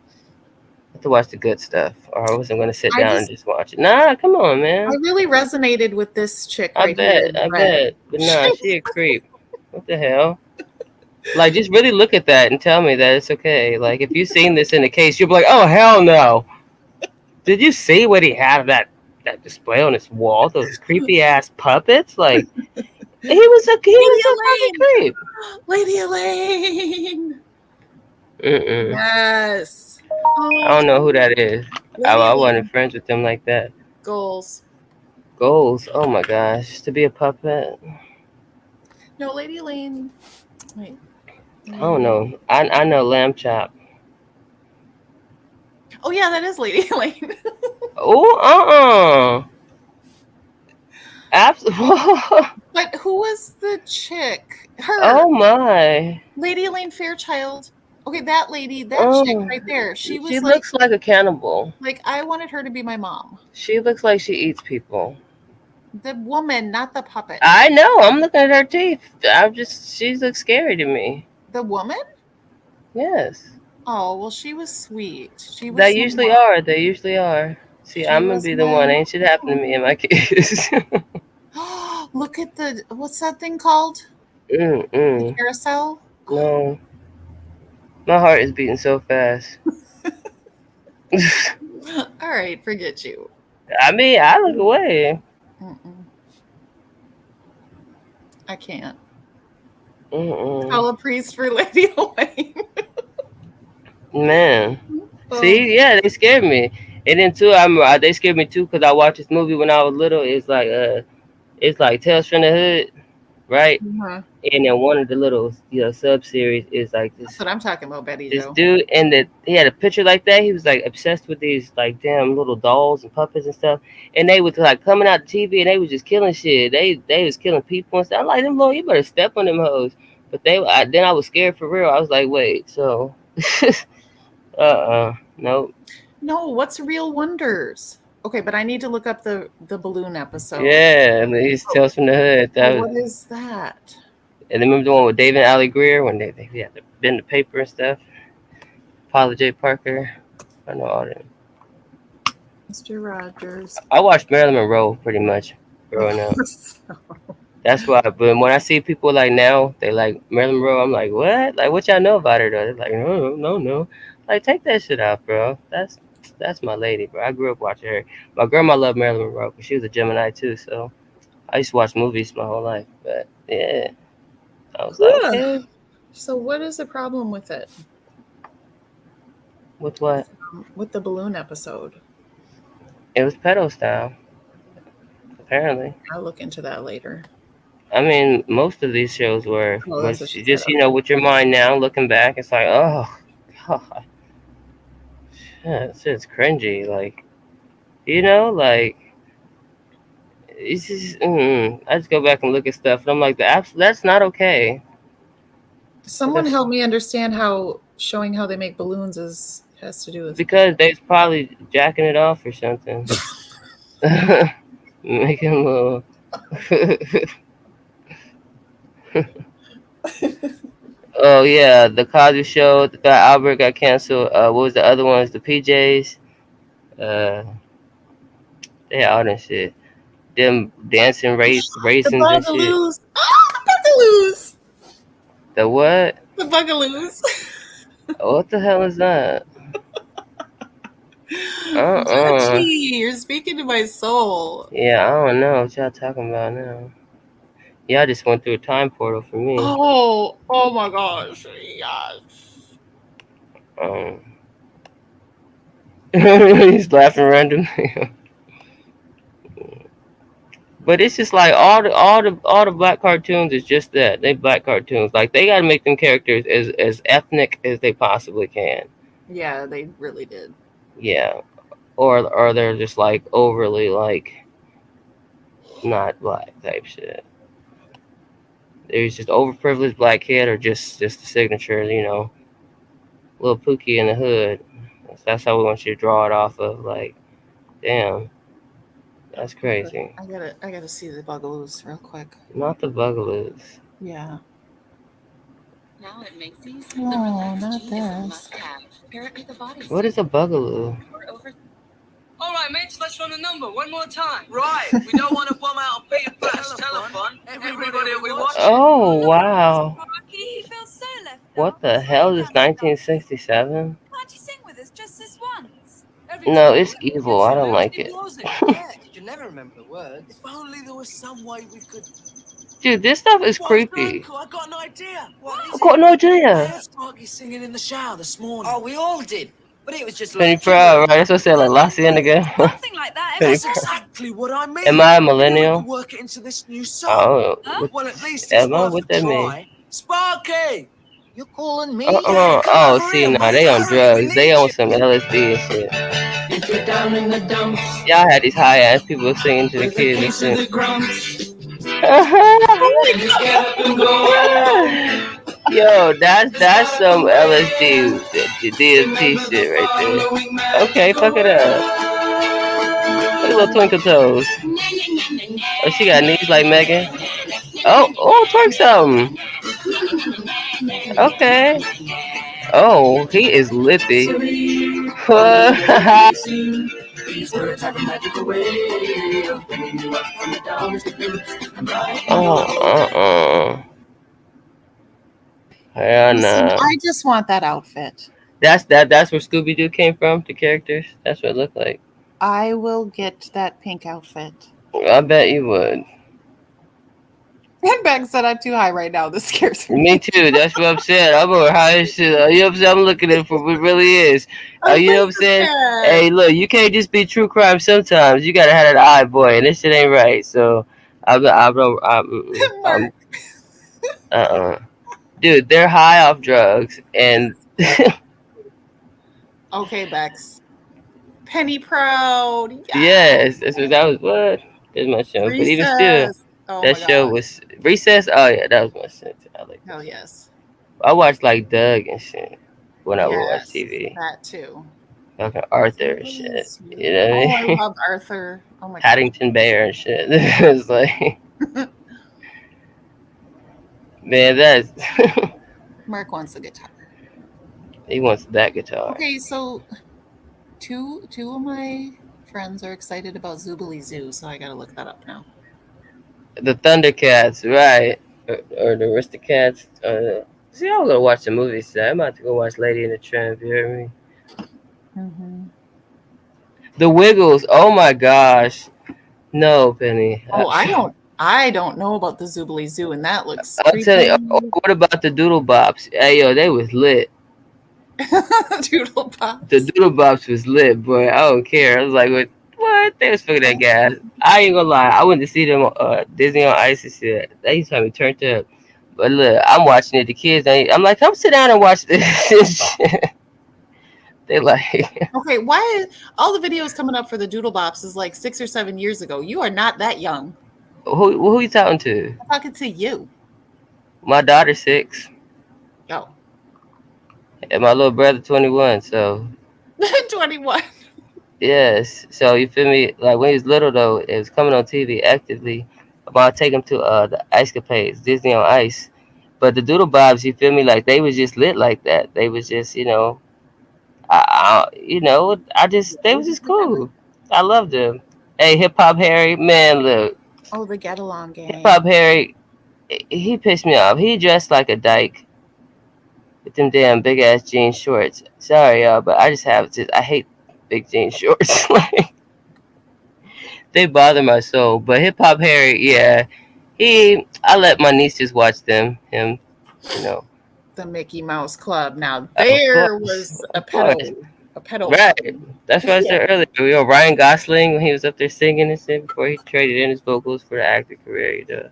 I have to watch the good stuff, or I wasn't gonna sit down and just watch it. Nah, come on, I man. really resonated with this chick I right here in red. bet, but nah, she a creep. What the hell? Like, just really look at that and tell me that it's okay. Like, if you seen this in the case, you'll be like, oh hell no. Did you see what he had that display on his wall? Those creepy ass puppets. Like, he was a fucking creep. Lady Elaine. Mm-mm. Yes. I don't know who that is. I Lady wasn't Elaine. friends with them like that. Goals. Goals. Oh my gosh, to be a puppet. No, Lady Elaine. Wait. I don't know. I know Lamb Chop. Oh yeah, that is Lady Elaine. Oh, Absolutely. But who was the chick? Her. Oh my. Lady Elaine Fairchild. Okay, that lady, that chick Oh, right there. She was she like, looks like a cannibal. like I wanted her to be my mom. She looks like she eats people. The woman, not the puppet. I know. I'm looking at her teeth. She looks scary to me. The woman? Yes. Oh well, she was sweet. She was. They usually are. They usually are. See, She I'm gonna was be the one. my Ain't shit happening to me and my kids. Look at what's that thing called? The Mm-mm. carousel? No. My heart is beating so fast. All right, forget you. I mean, I look away. Mm-mm. I can't. Mm-mm. Call a priest for Lady Elaine. Man. Oh. See, yeah, they scared me. And then too, they scared me too because I watched this movie when I was little. It's like Tales from the Hood, right? Uh-huh. And then one of the little sub series is like this. That's what I'm talking about, Betty This Jo. dude, and he had a picture like that. He was like obsessed with these like damn little dolls and puppets and stuff. And they was like coming out the TV and they was just killing shit. They was killing people and stuff. I'm like, them Lord, you better step on them hoes. But then I was scared for real. I was like, wait, so nope. No, what's Real Wonders? Okay, but I need to look up the balloon episode. Yeah, and these Tales from the Hood. What is that? And remember the one with David Ali Greer when they had to bend the paper and stuff? Paula J. Parker. I know all them. Mr. Rogers. I watched Marilyn Monroe pretty much growing up. That's why. But when I see people like now, they like Marilyn Monroe, I'm like, what? Like, what y'all know about her though? They're like, no. Like, take that shit out, bro. That's my lady, bro. I grew up watching her. My grandma loved Marilyn Monroe because she was a Gemini too. So I used to watch movies my whole life. But yeah, I was like, okay. So what is the problem with it? With what? With the balloon episode. It was pedo style. Apparently. I'll look into that later. I mean, most of these shows were just with your mind now, looking back, it's like, oh, God. It's just cringy. Like, like, it's just, I just go back and look at stuff, and I'm like, that's not okay. Someone help me understand how showing how they make balloons has to do with because they's probably jacking it off or something. Making a little. Oh yeah, the Cosby Show. The Albert got canceled. What was the other ones? The PJs. They had all that shit. Them dancing raisins and shit. Bugaloos. Oh, the Bugaloos. The what? The Bugaloos. What the hell is that? Gee, you're speaking to my soul. Yeah, I don't know what y'all talking about now. Y'all just went through a time portal for me. Oh my gosh, yes. He's laughing randomly. But it's just like all the black cartoons is just that. They black cartoons. Like they gotta make them characters as ethnic as they possibly can. Yeah, they really did. Yeah. Or they're just like overly like not black type shit. There's just overprivileged black kid or just the signature, little Pookie in the hood. That's how we want you to draw it off of, like Damn. That's crazy. I gotta see the Bugaloos real quick. Not the Bugaloos. Yeah. Now at Macy's, No, not this. pair it with a bodysuit. What is a Bugaloo? All right, mates, let's run the number one more time. Right, we don't want to bomb out Peter Pratt's telephone. Everybody will be watching. Oh, wow. He feels so left What the hell is 1967? Can't you sing with us just this once? No, it's evil. I don't like it. Yeah, you can never remember the words. If only there was some way we could. Dude, this stuff is creepy. Uncle, I got an idea. What is I've got no idea. it? Sparky singing in the shower this morning. Oh, we all did. But it was just Penny like Proud, right? That's what I said, like Lassie and again. Something like that. Penny That's Proud. exactly what I mean. Am I a We millennial? could work it into this new song. Oh, Well, at least it's Emma, worth what a that mean? try. Sparky, you calling me? Oh, see, nah, they on drugs. They on some LSD and shit. If you're down in the dumps, Y'all had these high ass people singing to the with a kids and case of the shit. grumps, Yo, just get up and go. that's some LSD, the DMT shit right there. Okay, fuck it up. Look at little twinkle toes. Oh, she got knees like Megan. Oh, twerk something. Okay. Oh, he is lippy. These words have a magical way of bringing you up from the downs of boots and bright. Hell Listen, no. I just want that outfit. That's where Scooby Doo came from. The characters. That's what it looked like. I will get that pink outfit. I bet you would. And Beck said I'm too high right now. This scares me. Me too. That's what I'm saying. I'm over high as shit. You know what I'm saying? I'm looking at it for what it really is. You know what I'm saying? Hey, look, you can't just be true crime sometimes. You gotta have that eye, boy, and this shit ain't right. So, dude, they're high off drugs, and Okay, Bex. Penny Proud. yes, that was what? That's my show. But even still, Oh that my show God. was Recess. Oh yeah, that was my shit. I like that. Hell yes. I watched like Doug and shit when I would watch Yes, TV. that too. Fucking Arthur and shit. You know what I Oh, mean? I love Arthur. Oh my God. Paddington Bear and shit. It's like, man, that's Mark wants the guitar. he wants that guitar. Okay, so two of my friends are excited about Zoobly Zoo, so I gotta look that up now. The Thundercats, right? Or the Aristocats. See, I'm gonna watch the movies today. I'm about to go watch Lady in the Tramp. You hear me? Mm-hmm. The Wiggles. Oh my gosh. No, Penny. Oh, I don't know about the Zoobly Zoo, and that looks I'll creepy. tell you. What about the Doodle Bops? Hey, yo, they was lit. Doodle Pop. The Doodle Bops was lit, boy. I don't care. I was like, what? They was fucking that gas. I ain't gonna lie. I went to see them Disney on Ice and shit. They used to have me turned up. But look, I'm watching it. The kids, I'm like, come sit down and watch this shit. They like, Okay, why is all the videos coming up for the Doodle Bops is like 6 or 7 years ago? You are not that young. who you talking to? I'm talking to you. My daughter's 6. Oh. And my little brother 21. So 21. yes. So you feel me? Like when he was little though, it was coming on TV actively. I'll take him to the Ice Capades, Disney on Ice. But the Doodle Bobs, you feel me? Like they was just lit like that. They was just, they was just cool. I loved them. Hey, Hip Hop Harry, man, look. Oh, the Get Along Gang. Hip Hop Harry, he pissed me off. He dressed like a dyke with them damn big ass jean shorts. Sorry, y'all, but I hate big jean shorts. Like, they bother my soul. But Hip Hop Harry, yeah, I let my niece just watch him. The Mickey Mouse Club. Now there was a pedo. Right. That's what I said earlier. Ryan Gosling, when he was up there singing and shit before he traded in his vocals for the acting career.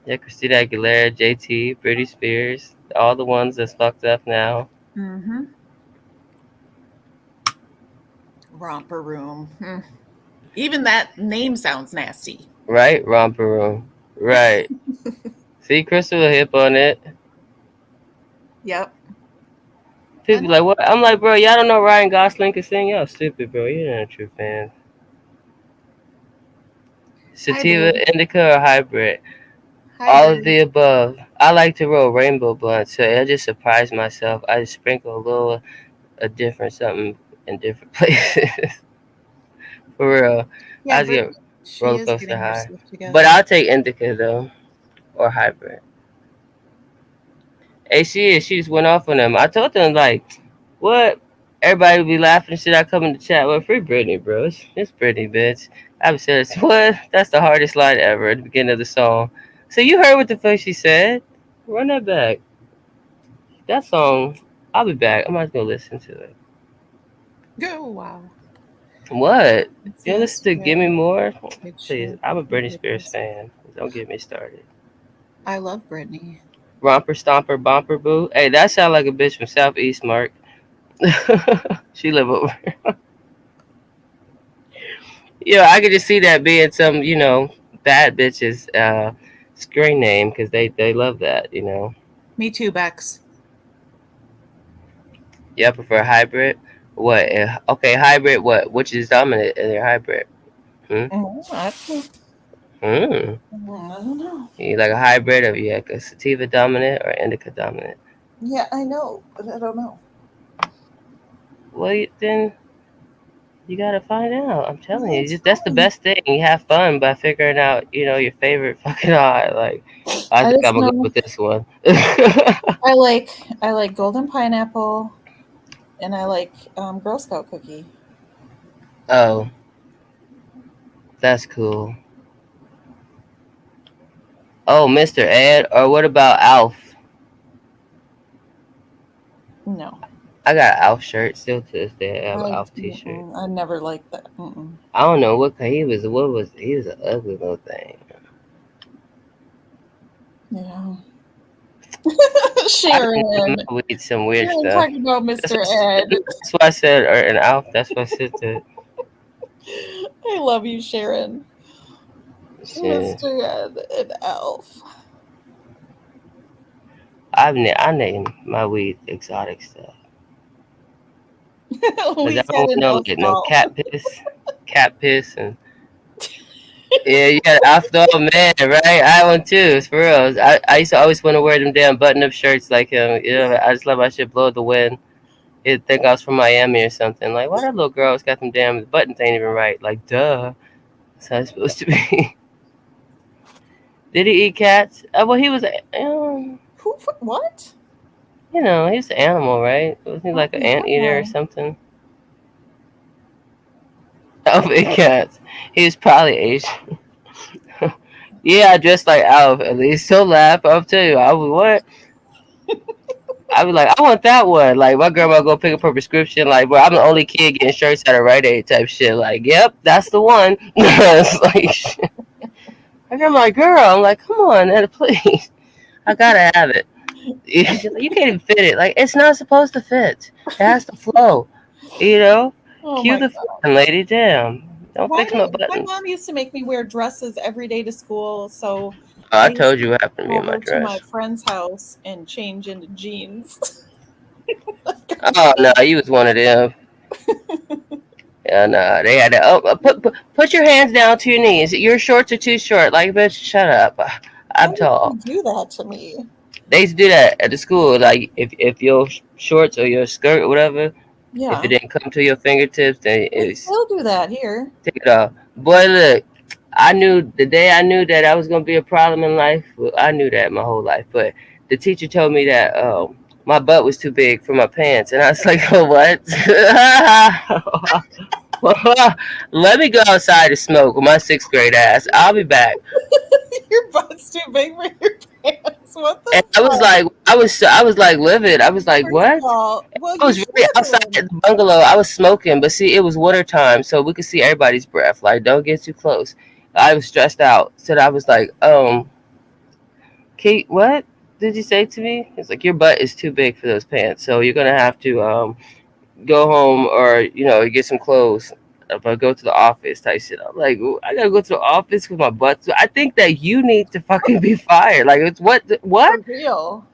Yeah, Christina Aguilera, JT, Britney Spears, all the ones that's fucked up now. Mm-hmm. Romper Room. Even that name sounds nasty. Right? Romper Room. Right. See, Crystal hip on it. Yep. People be like, what? I'm like, bro, y'all don't know Ryan Gosling can sing? Y'all stupid, bro. You're not a true fan. Sativa, Hybrid. indica, or hybrid? All of the above. I like to roll rainbow blunts, so I just surprise myself. I just sprinkle a different something in different places. For real. Yeah, I just get she roller is coaster getting her high. stuff together. But I'll take indica though, or hybrid. Hey, she just went off on them. I told them like, what? Everybody would be laughing and shit. I come in the chat. Well, free Britney, bro. It's Britney, bitch. I said, what? That's the hardest line ever at the beginning of the song. So you heard what the fuck she said? Run that back. That song. I'll be back. I'm not gonna listen to it. Oh, wow. What? It's You listen to Give Me More? It Please, should I'm a be Britney Spears goodness. fan. Don't get me started. I love Britney. Romper Stomper Bomper Boo. Hey, that sound like a bitch from Southeast, Mark. She live over. Yeah, I could just see that being some, bad bitches screen name because they love that. Me too, Bex. Yeah, I prefer hybrid. What? Okay, hybrid. What? Which is dominant in their hybrid? Hmm. I don't know. You like a hybrid of like a sativa dominant or indica dominant? Yeah, I know, but I don't know. Well, then you gotta find out. I'm telling you, That's that's the fine. best thing. You have fun by figuring out, your favorite fucking high. Like, I think just I'm gonna go know with this one. I like golden pineapple, and I like Girl Scout cookie. Oh, that's cool. Oh, Mr. Ed, or what about Alf? No, I got an Alf shirt still to this day. I have an I Alf T-shirt. I never liked that. I don't know what he was. What was he? Was an ugly little thing. Yeah. I Sharon. we eat some weird Sharon stuff. talking about Mr. Ed. That's why I said, or an Alf. That's what I said to. I love you, Sharon. Shit. Mr. Ed and Elf. I name my weed exotic stuff. Cause I We've don't had an know elf like no ball. cat piss, and yeah, you got Alf dog man, right? I had one too. It's for real. I used to always want to wear them damn button-up shirts like him. I just love my shit blow the wind. He'd think I was from Miami or something. Like, why that little girl's got them damn buttons ain't even right? Like, duh. That's how it's supposed to be. Did he eat cats? Well, he was. What? He's an animal, right? Wasn't he like an anteater or Yeah. something? Alf ate cats. He was probably Asian. Yeah, I dressed like Alf at least. He'll laugh. I'll tell you. I was what? I was like, I want that one. Like my grandma go pick up her prescription. Like, bro, I'm the only kid getting shirts at a Rite Aid type shit. Like, yep, that's the one. It's like, shit. My grandma, like, girl, I'm like, come on, Nana, please. I gotta have it. She's like, you can't even fit it. Like, it's not supposed to fit. It has to flow. Oh Cue my the god. fucking lady. Damn. Don't fix my My buttons. mom used to make me wear dresses every day to school, so Oh, I I used told to you what happened to me go in my over to my dress. friend's house and change into jeans. Oh no, you was one of them. Yeah, no, they had to. Oh, put your hands down to your knees. Your shorts are too short. Like, bitch, shut up. Why I'm did tall. you do that to me? They used to do that at the school. Like, if your shorts or your skirt or whatever, if it Yeah. didn't come to your fingertips, then They it's still do that here. take it off. Boy, look, I knew the day I knew that I was gonna be a problem in life. Well, I knew that my whole life, but the teacher told me that my butt was too big for my pants, and I was like, oh, what? Let me go outside to smoke with my sixth grade ass. I'll be back. Your butt's too big for your pants. What the And I was fuck? like, I was like livid. I was like, First what? of all, well, I you was really outside should. at the bungalow. I was smoking, but see, it was winter time, so we could see everybody's breath. Like, don't get too close. I was stressed out, so I was like, Kate, what did you say to me? It's like your butt is too big for those pants, so you're gonna have to go home or get some clothes. If I go to the office type shit, I'm like, "Ooh, I gotta go to the office with my butt." So I think that you need to fucking be fired. Like, it's what? For real. What? For real.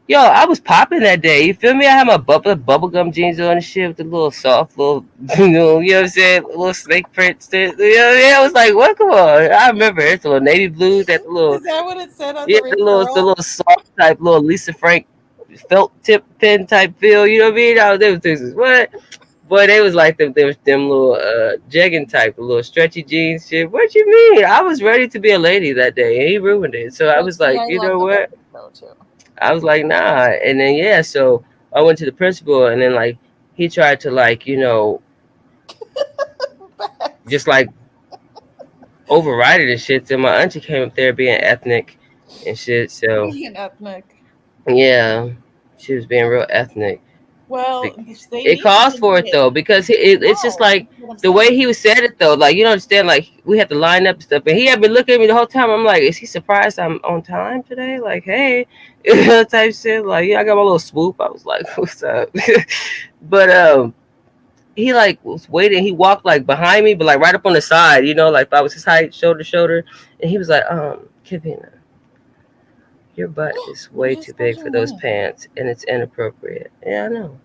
Yo, I was popping that day. You feel me? I had my bubblegum jeans on and shit with the little soft little, you know what I'm saying? Little snake prints. You know what I mean? I was like, what? Come on. I remember it's the little navy blues, that the little, Is that what it said on yeah, the the referral? little soft type, little Lisa Frank felt tip pen type feel. You know what I mean? I was them things is what? Boy, they was like them little jegging type, little stretchy jeans shit. What you mean? I was ready to be a lady that day, and he ruined it. So I was See, like, I you love know the what? show too. I was like, nah. And then yeah, so I went to the principal, and then like he tried to like just like override it and shit. So my auntie came up there being ethnic and shit. So Being ethnic. yeah, she was being real ethnic. Well, Be- they It need calls to for be it though, because it's just no, like that's what I'm the saying. way he was said it though. Like you don't understand. Like we had to line up and stuff, and he had been looking at me the whole time. I'm like, is he surprised I'm on time today? Like, hey, type shit. Like, yeah, I got my little swoop. I was like, what's up? But he like was waiting. He walked like behind me, but like right up on the side. You know, like if I was his height, shoulder to shoulder. And he was like, Kivina, your butt is You way too just said big your for those name. pants, and it's inappropriate. Yeah, I know.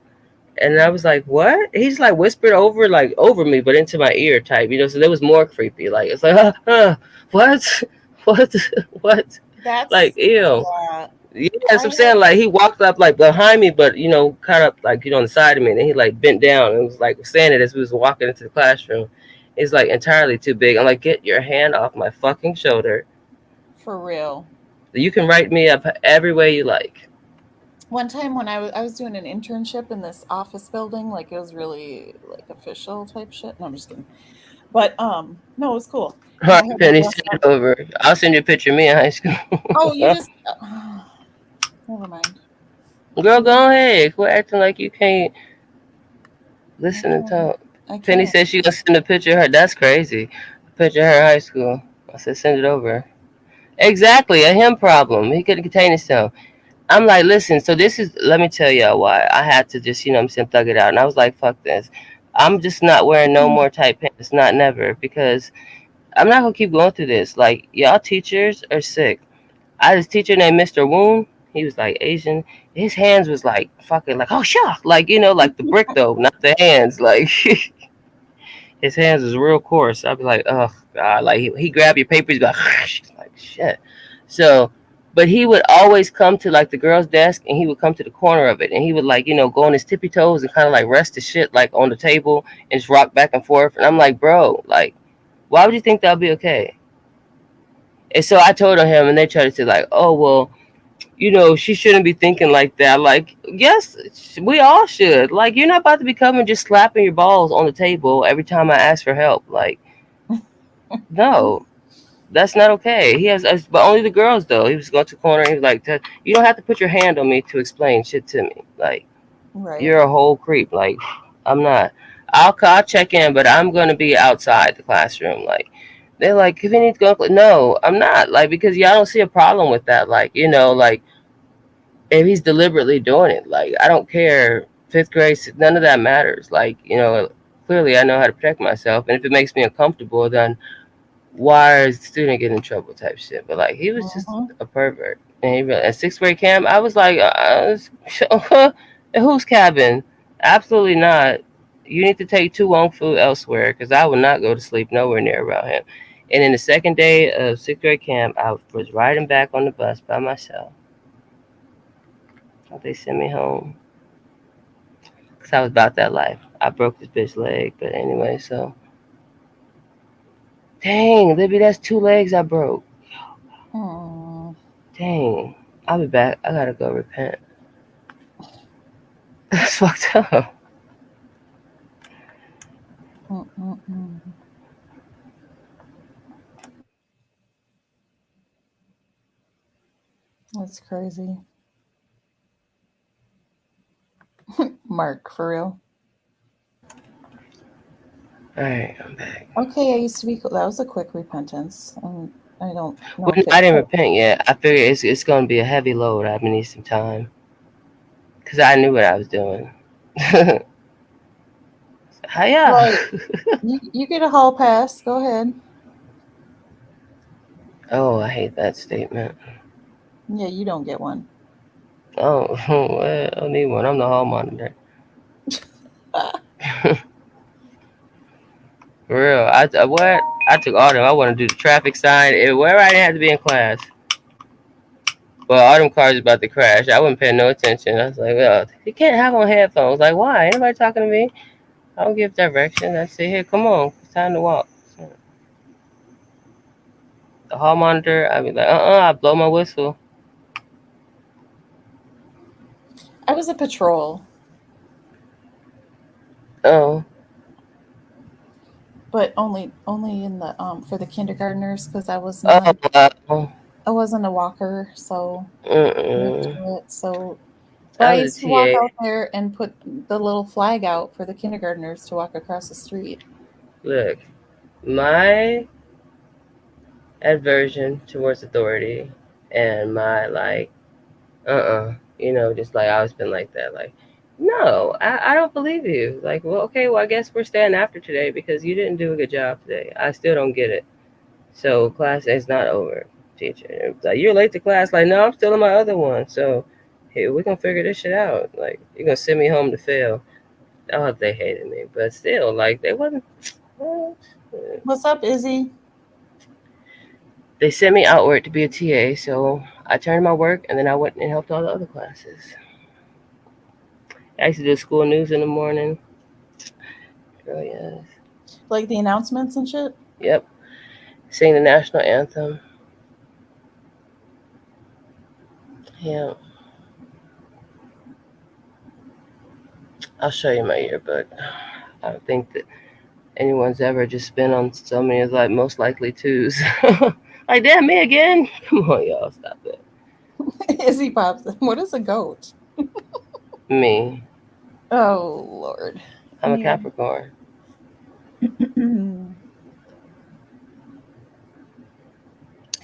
And I was like, "What?" He's like whispered over, like over me, but into my ear, type. You know, so that was more creepy. Like it's like, what, what, what? Like, That's ew. yeah. Yeah, that's I what I'm had saying. Like he walked up like behind me, but kind of like on the side of me, and then he like bent down and was like saying it as we was walking into the classroom. It's like entirely too big. I'm like, get your hand off my fucking shoulder. for real. You can write me up every way you like. One time when I was doing an internship in this office building, like it was really like official type shit. No, I'm just kidding. But no, it was cool. All And I right, had to Penny, dress send up. it over. I'll send you a picture of me in high school. Oh, you just never mind. Girl, go ahead. Quit acting like you can't listen and talk. I Penny can't. said she gonna send a picture of her. That's crazy. A picture of her in high school. I said send it over. Exactly, a him problem. He couldn't contain himself. I'm like, listen, so this is let me tell y'all why. I had to just, I'm saying thug it out. And I was like, fuck this. I'm just not wearing no more tight pants, not never, because I'm not gonna keep going through this. Like, y'all teachers are sick. I had this teacher named Mr. Woon. He was like Asian. His hands was like fucking like, oh sure. Like, like the brick though, not the hands. Like his hands was real coarse. I'd be like, oh God. Like he grabbed your paper, he's like, like shit. So but he would always come to like the girl's desk, and he would come to the corner of it, and he would like, go on his tippy toes and kind of like rest his shit like on the table and just rock back and forth. And I'm like, bro, like, why would you think that'll be okay? And so I told him, and they tried to say like, oh well, she shouldn't be thinking like that. Like, yes, we all should. Like, you're not about to be coming just slapping your balls on the table every time I ask for help. Like, no, that's not okay. He has, but only the girls though. He was going to the corner. He was like, you don't have to put your hand on me to explain shit to me. Like, Right. you're a whole creep. Like, I'm not. I'll check in, but I'm gonna be outside the classroom. Like, they're like, if you need to go, no, I'm not. Like, because y'all don't see a problem with that. Like, like if he's deliberately doing it, like I don't care. Fifth grade, none of that matters. Like, clearly I know how to protect myself, and if it makes me uncomfortable, then why is the student getting in trouble type shit? But like he was just a pervert. And he really, at sixth grade camp, I was like, whose cabin? Absolutely not. You need to take Tu Wong Fu elsewhere, because I would not go to sleep nowhere near around him. And in the second day of sixth grade camp, I was riding back on the bus by myself. They sent me home because I was about that life. I broke this bitch leg, but anyway, so dang, Libby, that's 2 legs I broke. Aww. Dang, I'll be back. I gotta go repent. That's fucked up. Mm-mm-mm. That's crazy. Mark, for real. All right, I'm back. Okay, I used to be. That was a quick repentance. I don't know Well, if it. I didn't repent yet. I figured it's gonna be a heavy load. I need some time because I knew what I was doing. Hiya. Right. You get a hall pass. Go ahead. Oh, I hate that statement. Yeah, you don't get one. Oh, well, I don't need one. I'm the hall monitor. For real. I took all them. I want to do the traffic sign. Wherever I didn't have to be in class. But all them cars about to crash. I wasn't paying no attention. I was like, well, you can't have on headphones. Like, why? Ain't nobody talking to me. I don't give direction. I say, here, come on. It's time to walk. So, the hall monitor, I'd be like, I blow my whistle. I was a patrol, Oh. but only in the for the kindergartners because I was not. Wow. I wasn't a walker, so used to it. So, but I I was a used to walk TA. out there and put the little flag out for the kindergartners to walk across the street. Look, my aversion towards authority and my like, just like I always been like that. Like, no, I don't believe you. Like, well, okay, well, I guess we're staying after today because you didn't do a good job today. I still don't get it. So class is not over, teacher. It's like, you're late to class. Like, no, I'm still in my other one. So, hey, we're gonna figure this shit out. Like, you're gonna send me home to fail. Oh, they hated me, but still, like, they wasn't. What's up, Izzy? They sent me outward to be a TA, so I turned my work and then I went and helped all the other classes. I used to do school news in the morning. Oh, yes. Like the announcements and shit? Yep. Sing the national anthem. Yeah. I'll show you my yearbook. I don't think that anyone's ever just been on so many of like most likely twos. Like, damn, me again? Come on, y'all, stop it. Izzy pops. What is a goat? Me. Oh Lord. I'm a Capricorn.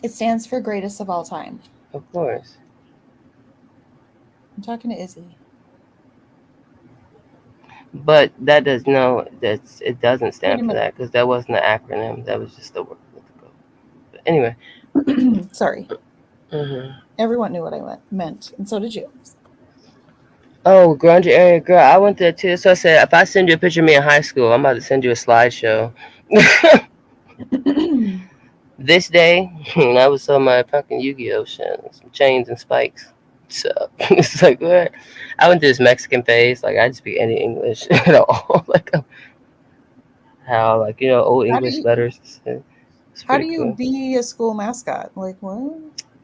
It stands for greatest of all time. Of course. I'm talking to Izzy. But that does it doesn't stand for that because that wasn't an acronym. That was just the word. But anyway. Sorry. Mm-hmm. Everyone knew what I meant, and so did you. Oh, grunge area girl. I went there too. So I said, if I send you a picture of me in high school, I'm about to send you a slideshow. This day, I was on my fucking Yu-Gi-Oh shit, some chains and spikes. So it's like, what? I went to this Mexican phase. Like, I didn't speak any English at all. Like, how, like, old English letters. How do you be a school mascot? Like, what?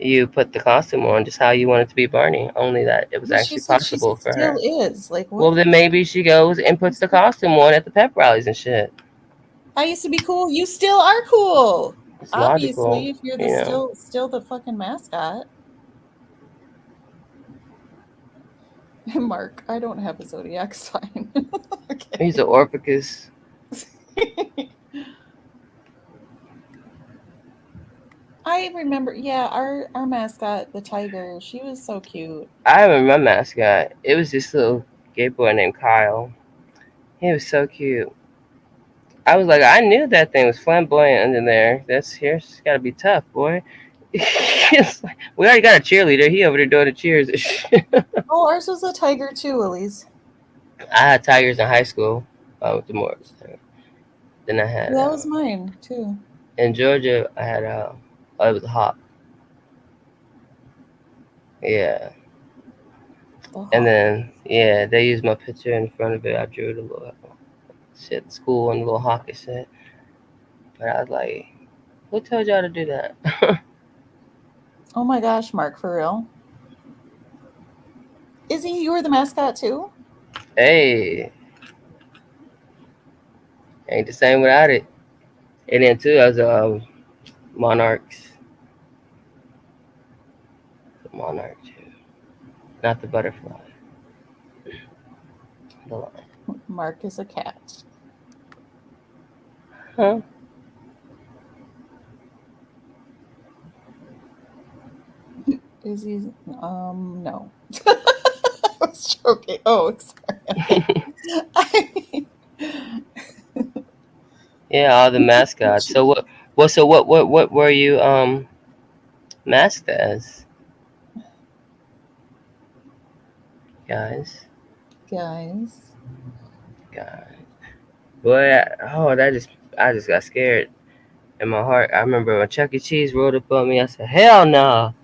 You put the costume on just how you wanted to be Barney. Only that it was actually possible for her. She still is. Like, what? Well, then maybe she goes and puts the costume on at the pep rallies and shit. I used to be cool. You still are cool. It's obviously, logical, if you're the still the fucking mascot. Mark, I don't have a zodiac sign. Okay. He's an Orpheus. I remember, yeah, our mascot, the tiger, she was so cute. I remember my mascot. It was this little gay boy named Kyle. He was so cute. I was like, I knew that thing was flamboyant under there. Here's got to be tough, boy. Like, we already got a cheerleader. He over there doing the cheers. Oh, ours was a tiger too, Elise. I had tigers in high school with the Morris. Then I had. That was mine too. In Georgia, I had it was a hawk. Yeah. And then they used my picture in front of it. I drew the little shit, school and the little hawk and shit. But I was like, who told y'all to do that? Oh my gosh, Mark, for real? Izzy, you were the mascot too? Hey. Ain't the same without it. And then too, I was monarchs. The monarch too. Not the butterfly. The lion. Mark is a cat. Huh? Izzy's no. I was joking. Oh, sorry. Yeah, all the mascots. So what were you masked as? Guys. Guys. Boy, I just got scared in my heart. I remember when Chuck E. Cheese rolled up on me. I said, "Hell no!"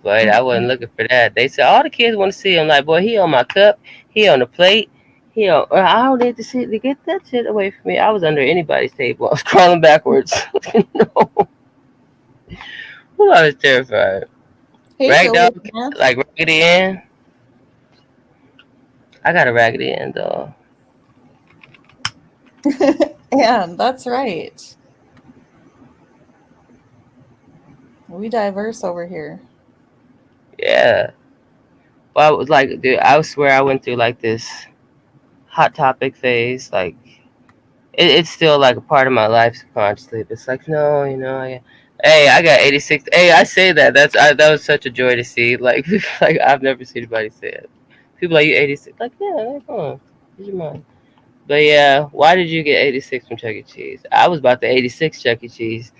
But I wasn't looking for that. They said all the kids want to see him. Like, boy, he on my cup, he on the plate, he on. I don't need to see to get that shit away from me. I was under anybody's table. I was crawling backwards. No, Ooh, I was terrified. Hey, Sylvia. Ragdoll, like Raggedy Ann. I got a Raggedy Ann doll. Anne, that's right. We diverse over here. Yeah. Well, I was like, dude, I swear I went through like this hot topic phase. Like, it's still like a part of my life subconsciously. But it's like, no, hey, I got 86. Hey, I say that. That was such a joy to see. Like, like I've never seen anybody say it. People like, you 86. Like, yeah, come on. Use your mind. But yeah, why did you get 86 from Chuck E. Cheese? I was about to 86 Chuck E. Cheese.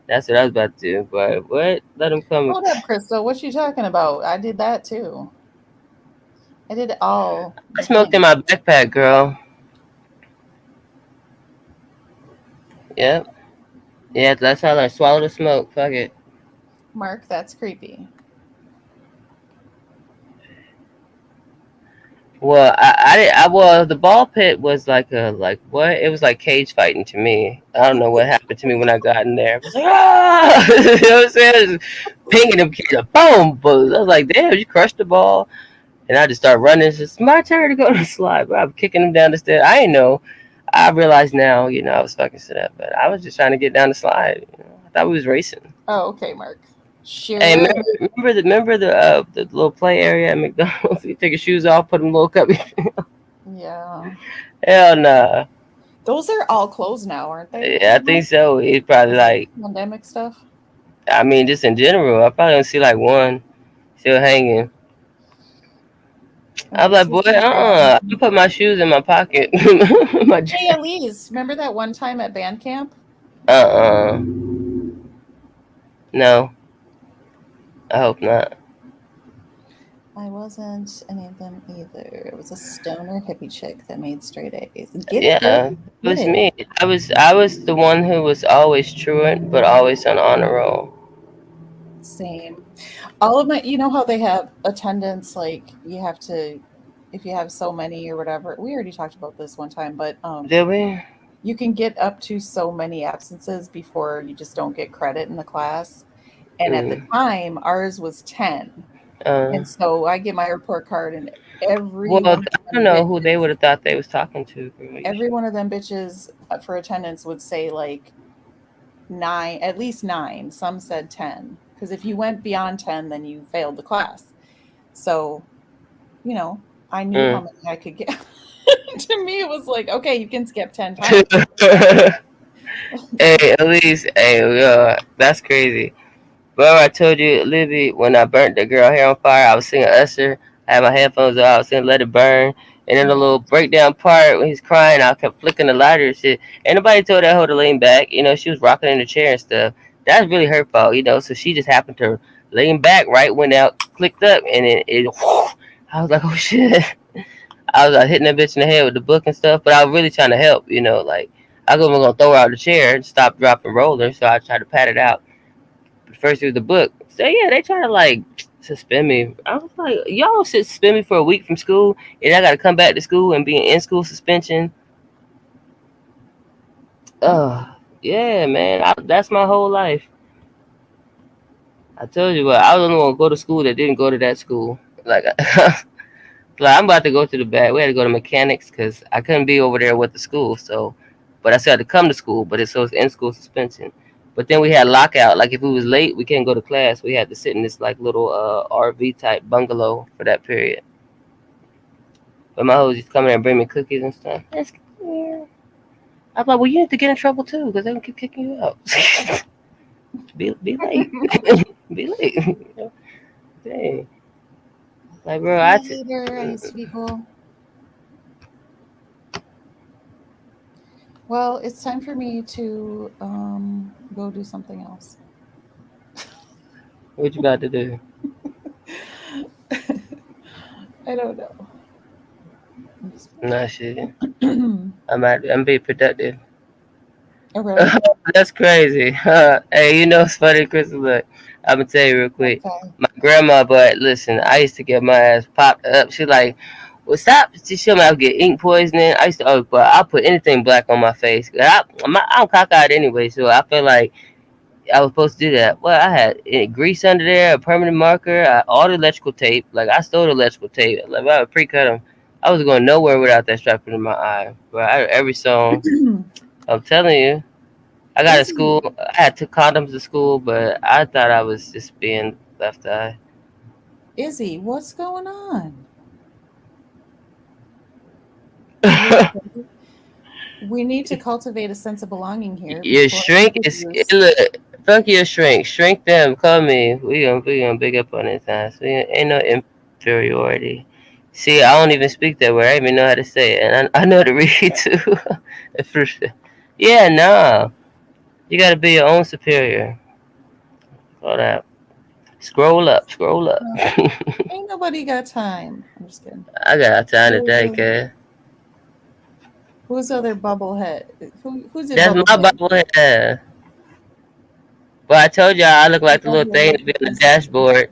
That's what I was about to do. But what? Let him come. Hold up, Crystal. What you talking about? I did that too. I did it all. I smoked in my backpack, girl. Yep. Yeah, that's how I learned. Swallow the smoke. Fuck it. Mark, that's creepy. Well, well, the ball pit was like what? It was like cage fighting to me. I don't know what happened to me when I got in there. It was like, ah! You know what I'm saying? Just pinging them kids, boom, boom. I was like, damn, you crushed the ball. And I just started running. It's just my turn to go to the slide. But I'm kicking them down the stairs. I didn't know. I realized now, I was fucking set up. But I was just trying to get down the slide. I thought we was racing. Oh, okay, Mark. Sure. Hey, remember the little play area at McDonald's? You take your shoes off, put them little cubby. Yeah. Hell nah. Those are all closed now, aren't they? Yeah, I think so. It's probably like pandemic stuff. I mean, just in general, I probably don't see like one still hanging. I'm like, boy, I put my shoes in my pocket. Hey, Elise, remember that one time at band camp? No. I hope not. I wasn't any of them either. It was a stoner hippie chick that made straight A's. It was me. I was the one who was always truant, but always on honor roll. Same. All of my, you know how they have attendance, like you have to, if you have so many or whatever. We already talked about this one time, but did we? You can get up to so many absences before you just don't get credit in the class. And at the time, ours was 10. And so I get my report card, and Well, I don't know who they would have thought they was talking to. Every one of them bitches for attendance would say like 9, at least 9. Some said 10. Because if you went beyond 10, then you failed the class. So, I knew how many I could get. To me, it was like, okay, you can skip 10 times. Hey, Elise, that's crazy. Remember I told you, Libby, when I burnt the girl hair on fire, I was singing Usher. I had my headphones on, I was singing Let It Burn. And then the little breakdown part when he's crying, I kept flicking the lighter and shit. Ain't nobody told that hoe to lean back. She was rocking in the chair and stuff. That's really her fault, so she just happened to lean back right when that clicked up, and I was like, oh shit. I was hitting that bitch in the head with the book and stuff, but I was really trying to help, like I was gonna throw her out of the chair and stop, drop, and roll her, so I tried to pat it out. But first it was the book. So yeah, they try to suspend me. I was like, y'all should suspend me for a week from school, and I gotta come back to school and be in school suspension. Yeah, man, that's my whole life. I told you, I was only gonna go to school that didn't go to that school. Like I'm about to go to the back. We had to go to mechanics because I couldn't be over there with the school. So, but I still had to come to school. But it's in school suspension. But then we had lockout. Like if we was late, we couldn't go to class. We had to sit in this little RV type bungalow for that period. But my hoes used to come in and bring me cookies and stuff. Yeah. I'm like, well, you need to get in trouble too because they gonna keep kicking you out. be late. Be late. Dang. Like, bro, I used to be cool. Well, it's time for me to go do something else. What you about to do? I don't know. Nah, shit. I'm being productive. Oh, really? That's crazy. Hey, you know it's funny, Chris? Look, I'm gonna tell you real quick. Okay. My grandma, but listen, I used to get my ass popped up. She like, well, stop. She told me I would get ink poisoning. I used to, but I'll put anything black on my face. I'm cockeyed anyway, so I feel like I was supposed to do that. Well, I had grease under there, a permanent marker, all the electrical tape. Like I stole the electrical tape. Like I would pre-cut them. I was going nowhere without that strap in my eye. But every song, I'm telling you. I got to school. I had 2 condoms to school, but I thought I was just being left eye. Izzy, what's going on? We need to cultivate a sense of belonging here. Your before shrink is look, fuck your shrink. Shrink them. Call me. We gonna big up on this ass. We ain't no inferiority. See, I don't even speak that word. I don't even know how to say it, and I know to read too. Yeah, no. You gotta be your own superior. All that. Scroll up. Scroll up. Ain't nobody got time. I'm just kidding. I got time today, kid. Who's other bubblehead? Who's your That's my bobblehead. But I told y'all I look like the little thing to be on the dashboard.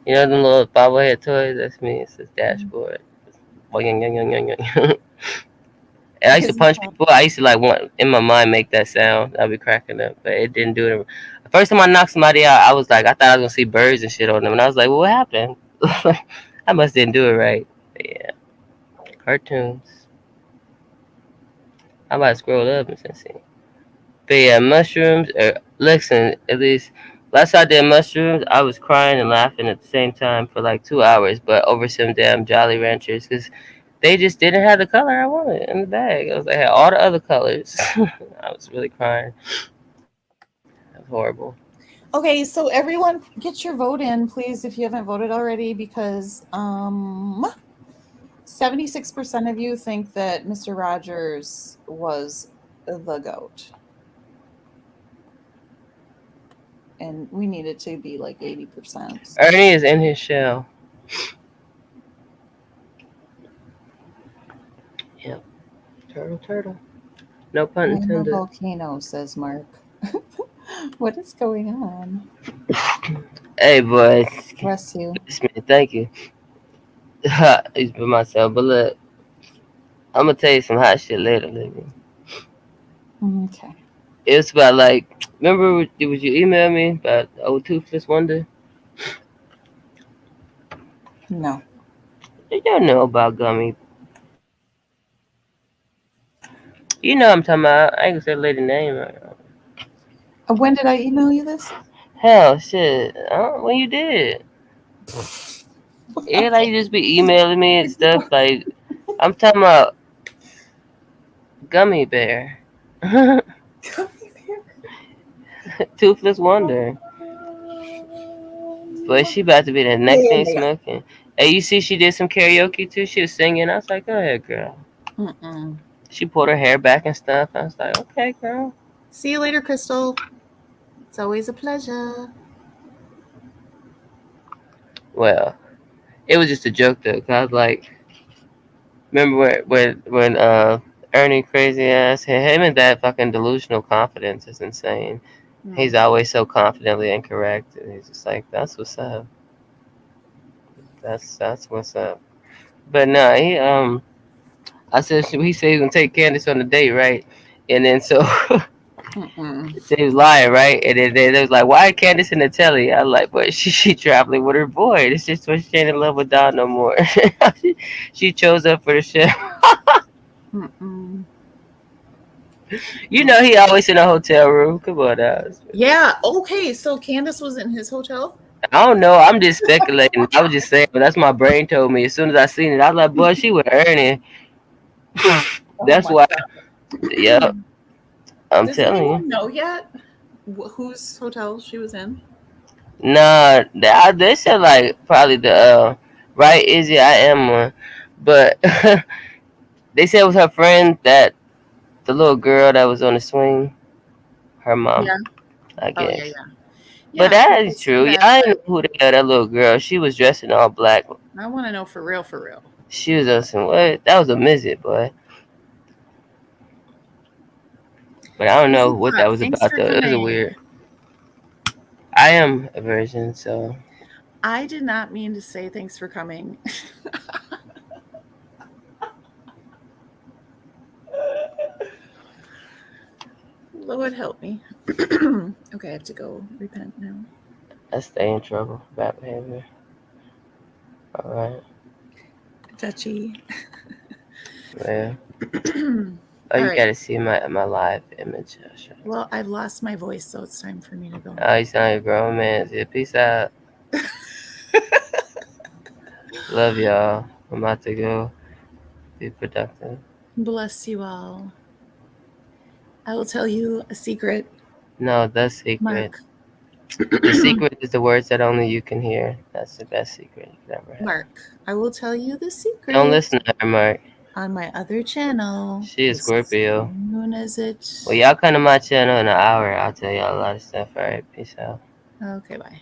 You know the little bobblehead toys? That's me. It's this dashboard. And I used to punch people. I used to like want in my mind make that sound. I'd be cracking up, but it didn't do it. The first time I knocked somebody out, I was like, I thought I was gonna see birds and shit on them, and I was like, well, what happened? I must didn't do it right. But yeah, cartoons. I about to scroll up and see. But yeah, mushrooms. Listen, at least last time I did mushrooms, I was crying and laughing at the same time for like 2 hours, but over some damn Jolly Ranchers because they just didn't have the color I wanted in the bag. They had all the other colors. I was really crying. That was horrible. Okay, so everyone get your vote in, please, if you haven't voted already, because 76% of you think that Mr. Rogers was the GOAT. And we need it to be like 80%. Ernie is in his shell. Yep. Turtle. No pun intended. Volcano, says Mark. What is going on? Hey, boys. Bless you. Thank you. It's for myself, but look, I'm gonna tell you some hot shit later, Libby. Okay. It was about like, remember, would you email me about old Toothless Wonder? No. You don't know about Gummy. You know what I'm talking about. I ain't gonna say the lady name right now. When did I email you this? Hell, shit. When you did. Yeah, like you just be emailing me and stuff. Like, I'm talking about Gummy Bear. Toothless Wonder. But she about to be the next thing smoking. Hey, you see she did some karaoke too? She was singing. I was like, go ahead, girl. She pulled her hair back and stuff. I was like, okay, girl. See you later, Crystal. It's always a pleasure. Well, it was just a joke though, cause I was like, remember when Ernie crazy ass him and that fucking delusional confidence is insane. He's always so confidently incorrect, and he's just like, that's what's up. That's what's up. But no, I said he said he's gonna take Candace on a date, right? And then so he was lying, right? And then they was like, why Candace in the telly? I was like, but she traveling with her boy. It's just when she ain't in love with Don no more. She chose up for the show. You know he always in a hotel room. Come on now. Yeah. Okay. So Candace was in his hotel. I don't know. I'm just speculating. I was just saying, but that's my brain told me. As soon as I seen it, I was like, boy, she was Ernie. That's why. Yep. I'm telling you. Does anyone know yet whose hotel she was in? Nah, they said like probably the right Izzy I am one, but they said it was her friend that the little girl that was on the swing, her mom. Yeah. I guess. Oh, But that is true. that, I didn't know who the hell that little girl. She was dressed in all black. I want to know for real, for real. She was on some what? That was a midget, boy. But I don't know what that was Thanks about for though. It was a coming. weird. I am a virgin, so I did not mean to say thanks for coming. Lord help me. Okay, I have to go repent now. I stay in trouble. Bad behavior. All right. Touchy. Yeah. All You right. gotta see my live image. Well, I've lost my voice, so it's time for me to go. Oh, you sound like a grown man. Yeah, peace out. Love y'all. I'm about to go be productive. Bless you all. I will tell you a secret. No, the secret. Mark. The secret is the words that only you can hear. That's the best secret you could ever have. Mark, I will tell you the secret. Don't listen to her, Mark. On my other channel. She is Scorpio. As soon as it. Well, y'all come to my channel in an hour. I'll tell y'all a lot of stuff. All right, peace out. Okay, bye.